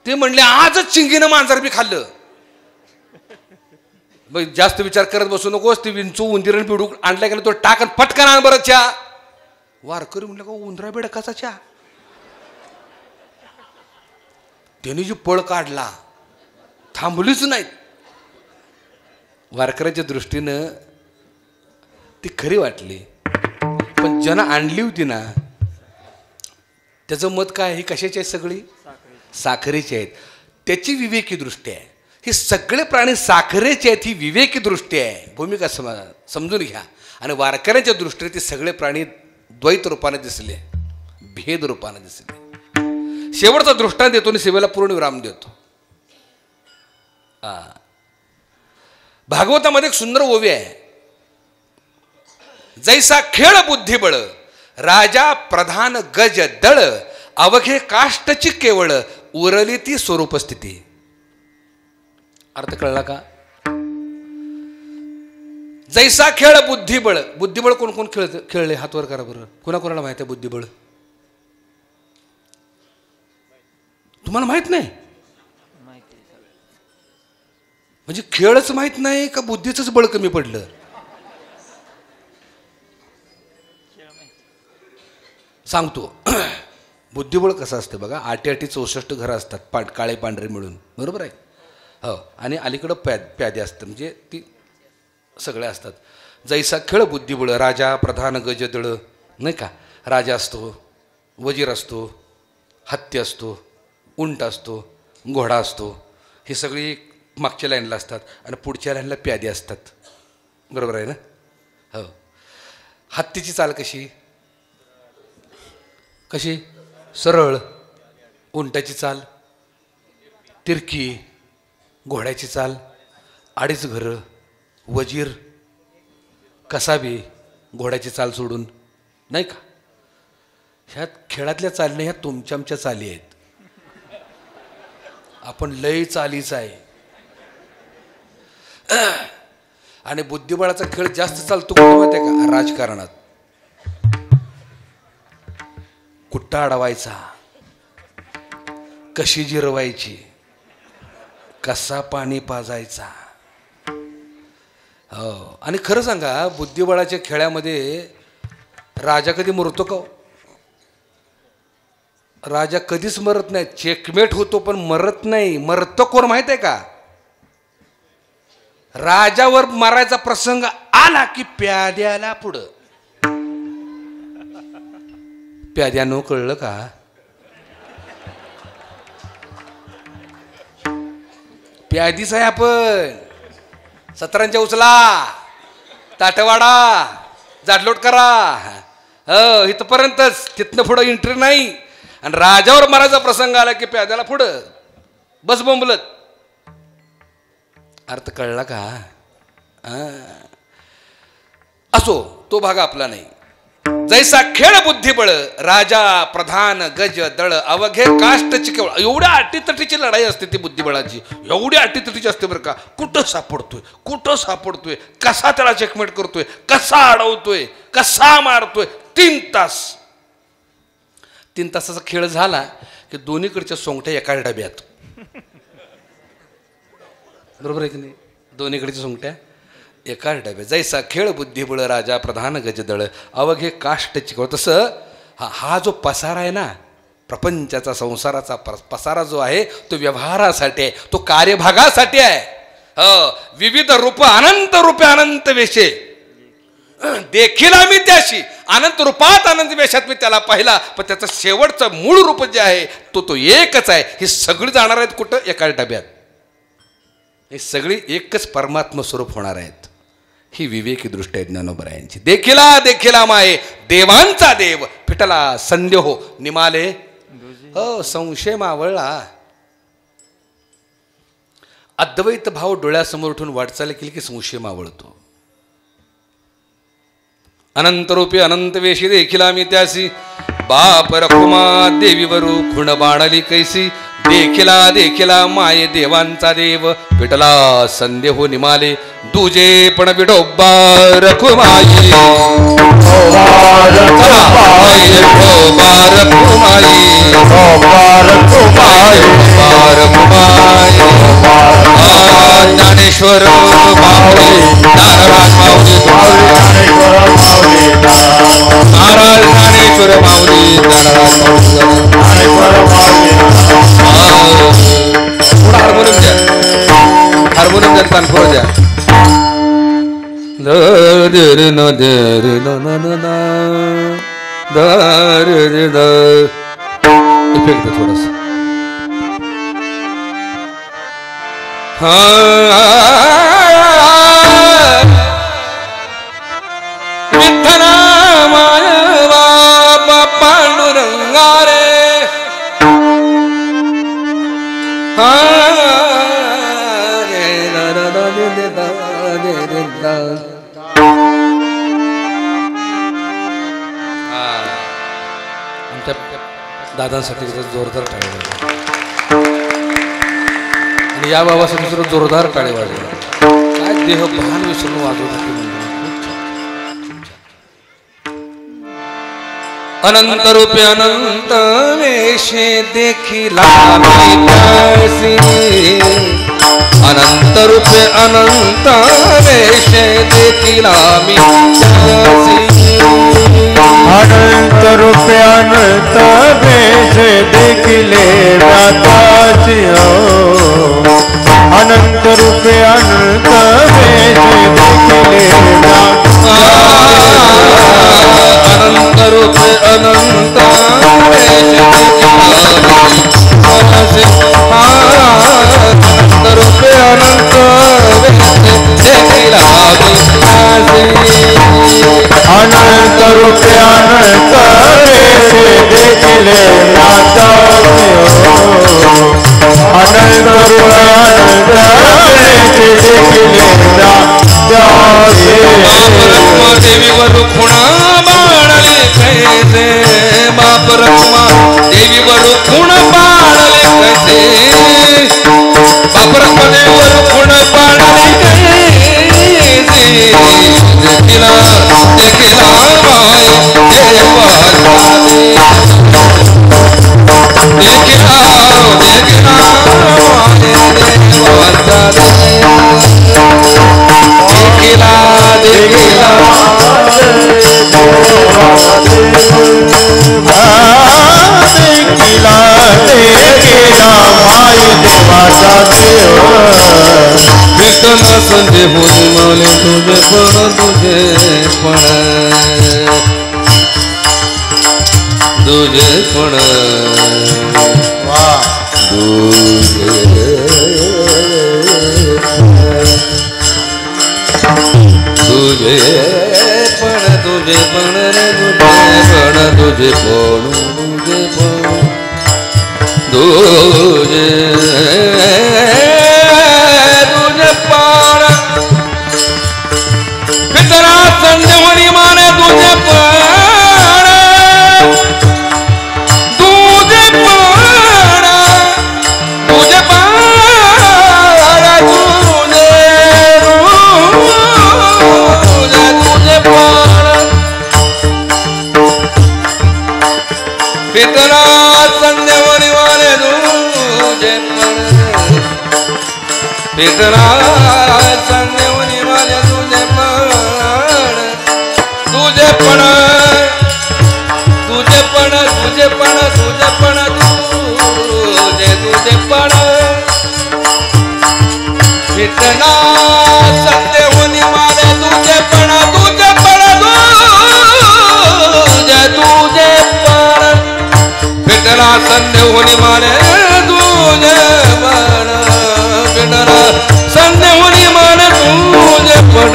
ते म्हणले, आजच चिंगीनं मांजर बी खाल्लं. जास्त विचार करत बसू नकोस, ती विंचू उंदीर बिडूक आणला गेला तो टाक आणि पटकन आण बरं चहा. वारकरी म्हटलं, का उंदरा बेडकाचा चहा. त्याने जी पळ काढला, थांबलीच नाहीत. वारकऱ्याच्या दृष्टीनं ती खरी वाटली, पण ज्यानं आणली होती ना त्याचं मत काय, ही कशाची आहेत सगळी, साखरेची आहेत. त्याची विवेकी दृष्टी आहे. हे सगळे प्राणी साखरेचे आहेत, ही विवेकी दृष्टी आहे. भूमिका समजून घ्या. आणि वारकऱ्यांच्या दृष्टीने ते सगळे प्राणी द्वैत रूपाने दिसले, भेद रूपाने दिसले. शेवटचा दृष्टांत देतो आणि सेवेला पूर्ण विराम देतो. भागवतामध्ये एक सुंदर ओवी आहे. जैसा खेळ बुद्धिबळ, राजा प्रधान गज दळ, अवघे काष्टची केवळ, उरली ती स्वरूपस्थिती. अर्थ कळला का. जैसा खेळ बुद्धिबळ. बुद्धिबळ कोण कोण खेळले हात वर करा बरं. कोणाकोणाला माहित आहे बुद्धिबळ. तुम्हाला माहित नाही, म्हणजे खेळच माहित नाही का बुद्धीच बळ कमी पडलं. सांगतो बुद्धिबळ कसं असते बघा. 8 64 घरं असतात, काळे पांढरे मिळून, बरोबर आहे. हो, आणि अलीकडं प्यादे असतं, म्हणजे ती सगळे असतात. जैसा खेळ बुद्धिबळ, राजा प्रधान गजदळ, नाही का. राजा असतो, वजीर असतो, हत्ती असतो, उंट असतो, घोडा असतो. हे सगळी मागच्या लाईनला असतात आणि पुढच्या लाईनला प्यादे असतात, बरोबर आहे ना. हो, हत्तीची चाल कशी कशी सरळ, उंटाची चाल तिरकी, घोड्याची चाल 2.5 घरं, वजीर कसाबी घोड्याची चाल सोडून, नाही का. ह्यात खेळातल्या चाली ह्या तुमच्या आमच्या चाली आहेत. आपण लय चालीच आहे. आणि बुद्धिबळाचा खेळ जास्त चालतो कुठं माहिती आहे का, राजकारणात. कुट्टा अडवायचा, कशी जिरवायची, कसा पाणी पाजायचा. हो, आणि खरं सांगा बुद्धिबळाच्या खेळामध्ये राजा कधी मरतो का. राजा कधीच मरत नाही. चेकमेट होतो पण मरत नाही. मरतो कोण माहित आहे का. राजावर मारायचा प्रसंग आला की प्याद्याला पुढं. प्याद्यानं कळलं का. प्यादीच आहे आपण. 17 उचला, ताटवाडा, जाडलोट करा. हो, इथपर्यंतच, तिथनं पुढं एंट्री नाही. आणि राजावर मारायचा प्रसंग आला की प्याद्याला पुढं बस बोंबलत. अर्थ कळला का. असो, तो भाग आपला नाही. जैसा खेळ बुद्धिबळ, राजा प्रधान गज दळ, अवघे काष्टची केवळ. एवढ्या अटीतटीची लढाई असते ती बुद्धिबळाची. एवढी अटीतटीची असते बरं का. कुठं सापडतोय, कुठं सापडतोय, कसा त्याला चेकमेट करतोय, कसा अडवतोय, कसा मारतोय. 3 तास. 3 तासाचा खेळ झाला की दोन्हीकडच्या सोंगट्या एका डब्यात, बरोबर आहे की नाही. दोन्हीकडच्या सोंगट्या एका डब्यात जैसा खेळ बुद्धिबळ राजा प्रधान गजदळ अवघे काष्ट चिकव. तसं हा जो पसारा आहे ना, प्रपंचाचा संसाराचा पसारा जो आहे तो व्यवहारासाठी आहे, तो कार्यभागासाठी आहे. विविध रूप अनंत रूपे अनंत वेशे देखील आम्ही त्याशी अनंत रूपात अनंत वेशात मी त्याला पाहिला, पण त्याचं शेवटचं मूळ रूप जे आहे तो एकच आहे. ही सगळी जाणार आहेत कुठं? एका डब्यात. हे सगळी एकच परमात्म स्वरूप होणार आहेत. ही विवेकी दृष्टी आहे ज्ञानोबरायांची. देखिला देखिला माये देवांचा देव फिटला संदेह निमाले. हो, संशय मावळला. अद्वैत भाव डोळ्यासमोर उठून वाटचाल केली की संशय मावळतो. अनंत रूपी अनंत वेशी देखिला मी त्यासी बाप रखुमा देवीवरू खुण बाणली कैसी. देखिला देखिला माये देवांचा देव विटला संदेह निमाले. दुजे पण विडोबा रखुमाई ज्ञानेश्वर माऊली नारायण माऊली नारायण ज्ञानेश्वर माऊली हार्मोनियम द्या, हार्मोनियम द्या, तानपूर द्या. इफेक्ट थोडस. विठ्ठला मायवा पांडुरंगा रे. आमच्या दादांसाठी जोरदार टाळी वाजवा आणि या बाबासाठी सुद्धा जोरदार टाळी वाजवा. काय देह भान विसरून वाजवत अनंत रूपे अनंत वेशे देखिला अनंत रूपे अनंत वेशे देखिला मी. अनंत रूपे अनंत वेश देखिले व्याताची. अनंत रूपे अनंत वेश देखिले अनंत रूपे अनंत वेश अनंत रूपे अनंत देखिला. अनंत रूपे अनंत वेश देखिले व्याताची. अनंत रूपे अनंत वेश देखिले व्याताची. देवीवर खुणा बाणले कैसे. बाप रखुमा देवीवर खुण बाणले कैसे. बाप रखुमा देवीवर खुण बाणले कैसे. देखिला देखिला माय देवांचा देखिला देखिला माय देवांचा देखिला देखिला विठ्ठला संजय होती माले तुझे पण तुझे पण तुझे पण तुझे पण तुझे पण रे तुझे पण तुझे पण तुझे तुझे पण पितरा संजीवनी माने तुझे पण तुझे पण तुझे पण पितरा संजीवनी माने तुझे पण पितरा संजीवनी माने तुझे तुझेपण तुझेपण तुझेपण विठ्ठला सत्य होनी मारे तुझेपण तुझेपण तुझेपण विठ्ठला सत्य होनी मारे तुझेपण विठ्ठला सत्य होनी मारे तुझेपण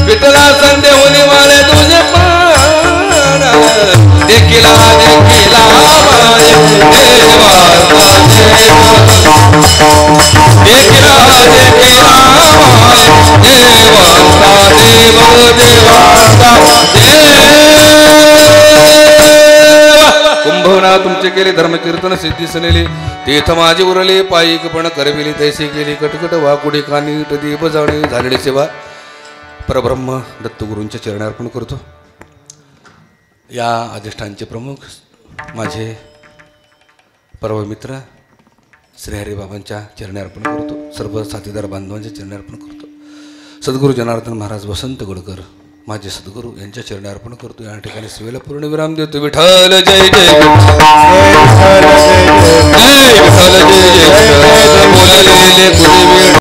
विठ्ठला संध्या होनी मारे तुझे पण देखिला देखिला माझे देवा देखिला देखिला माझे देवाचा कुंभवना तुमचे केले धर्मकीर्तन सिद्धी सनेले तीर्थ माझे उरले पायिक पण करविली तैसे केली कटकट वाकुडी कानी दीप जाणे झालेली सेवा परब्रह्म दत्तगुरूंच्या चरणी अर्पण करतो. या अधिष्ठानचे प्रमुख माझे परममित्र श्रीहरी बाबांच्या चरणी अर्पण करतो. सर्व साथीदार बांधवांच्या चरणी अर्पण करतो. सद्गुरू जनार्दन महाराज वसंत गोडकर माझे सद्गुरू यांच्या चरणी अर्पण करतो. या ठिकाणी सेवेला पूर्ण विराम देतो. विठ्ठल जय जय.